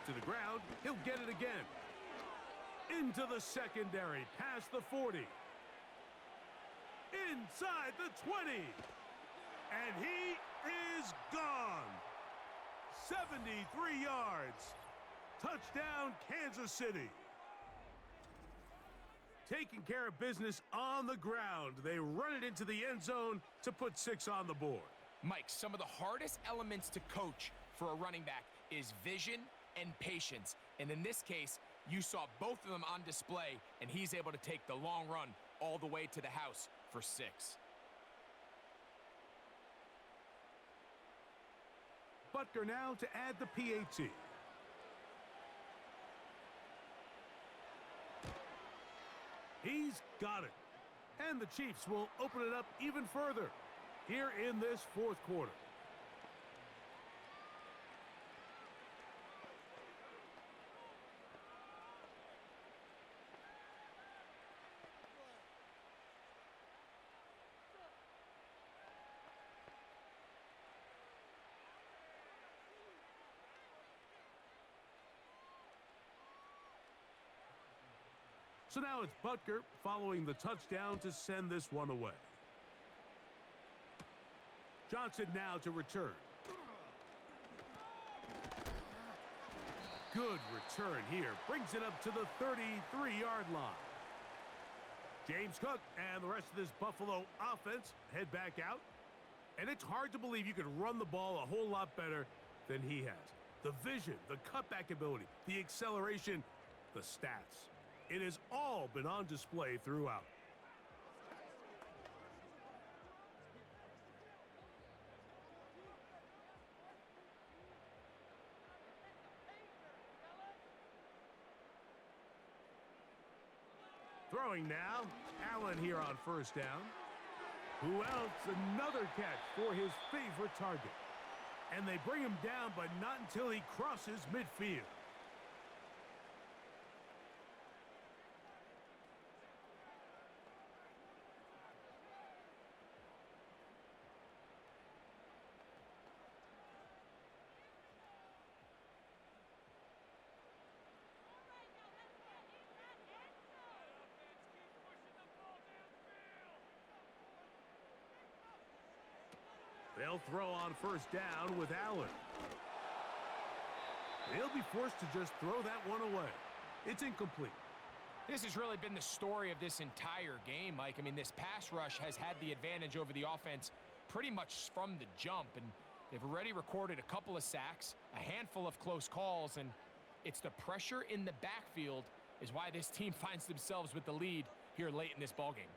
To the ground, he'll get it again. Into the secondary, past the 40. Inside the 20. And he is gone. 73 yards. Touchdown, Kansas City. Taking care of business on the ground. They run it into the end zone to put 6 on the board. Mike, some of the hardest elements to coach for a running back is vision and patience. And in this case, you saw both of them on display, and he's able to take the long run all the way to the house for 6. Butker now to add the PAT. He's got it. And the Chiefs will open it up even further here in this 4th quarter. So now it's Butker following the touchdown to send this one away. Johnson now to return. Good return here. Brings it up to the 33-yard line. James Cook and the rest of this Buffalo offense head back out. And it's hard to believe you could run the ball a whole lot better than he has. The vision, the cutback ability, the acceleration, the stats. It has all been on display throughout. Throwing now, Allen here on 1st down. Who else? Another catch for his favorite target. And they bring him down, but not until he crosses midfield. They'll throw on first down with Allen. He'll be forced to just throw that one away. It's incomplete. This has really been the story of this entire game, Mike. I mean, this pass rush has had the advantage over the offense pretty much from the jump, and they've already recorded a couple of sacks, a handful of close calls, and it's the pressure in the backfield is why this team finds themselves with the lead here late in this ballgame.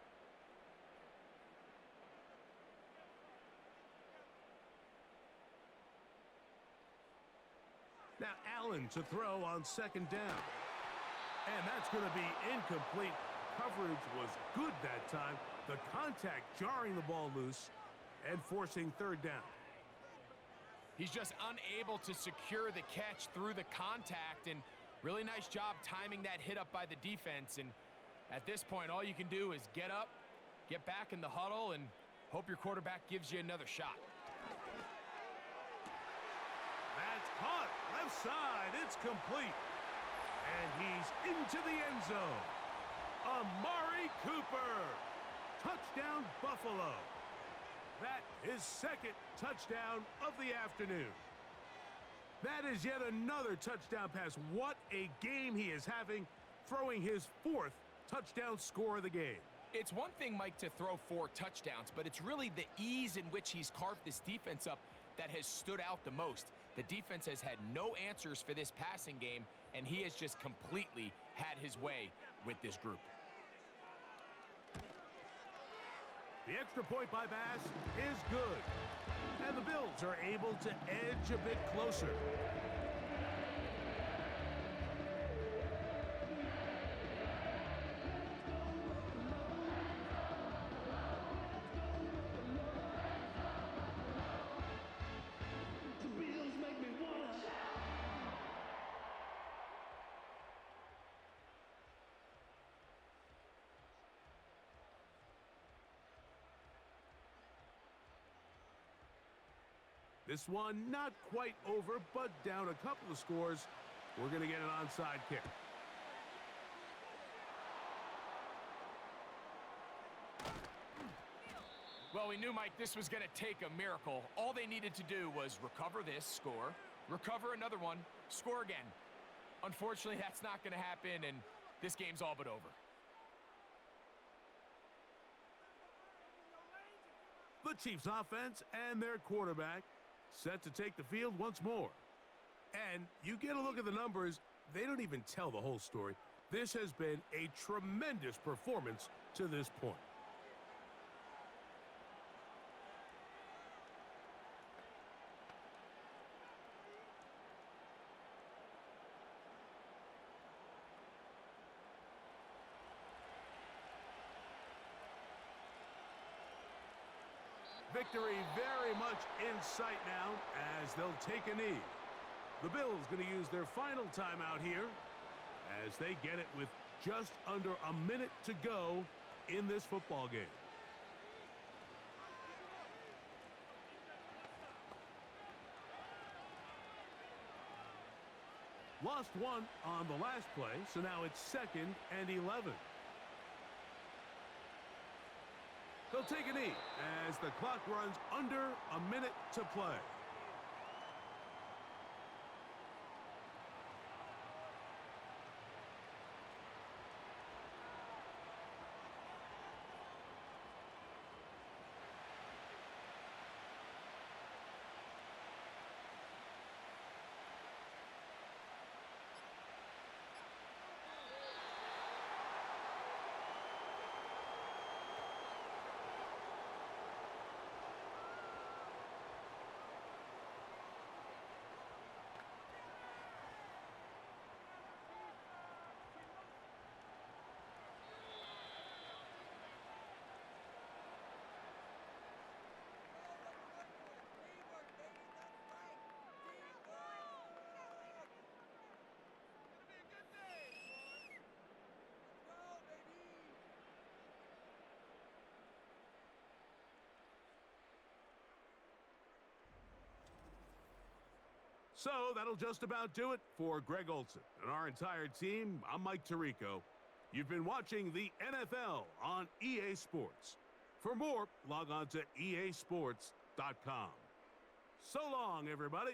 Now Allen to throw on second down. And that's going to be incomplete. Coverage was good that time. The contact jarring the ball loose and forcing third down. He's just unable to secure the catch through the contact, and really nice job timing that hit up by the defense. And at this point, all you can do is get up, get back in the huddle, and hope your quarterback gives you another shot. That's caught. Left side. It's complete. And he's into the end zone. Amari Cooper. Touchdown, Buffalo. That is second touchdown of the afternoon. That is yet another touchdown pass. What a game he is having, throwing his fourth touchdown score of the game. It's one thing, Mike, to throw 4 touchdowns, but it's really the ease in which he's carved this defense up that has stood out the most. The defense has had no answers for this passing game, and he has just completely had his way with this group. The extra point by Bass is good. And the Bills are able to edge a bit closer. This one not quite over, but down a couple of scores. We're going to get an onside kick. Well, we knew, Mike, this was going to take a miracle. All they needed to do was recover this, score, recover another one, score again. Unfortunately, that's not going to happen, and this game's all but over. The Chiefs offense and their quarterback set to take the field once more. And you get a look at the numbers, they don't even tell the whole story. This has been a tremendous performance to this point. Victory very much in sight now as they'll take a knee. The Bills going to use their final timeout here as they get it with just under a minute to go in this football game. Lost one on the last play, so now it's 2nd and 11. They'll take a knee as the clock runs under a minute to play. So that'll just about do it for Greg Olson and our entire team. I'm Mike Tirico. You've been watching the NFL on EA Sports. For more, log on to easports.com. So long, everybody.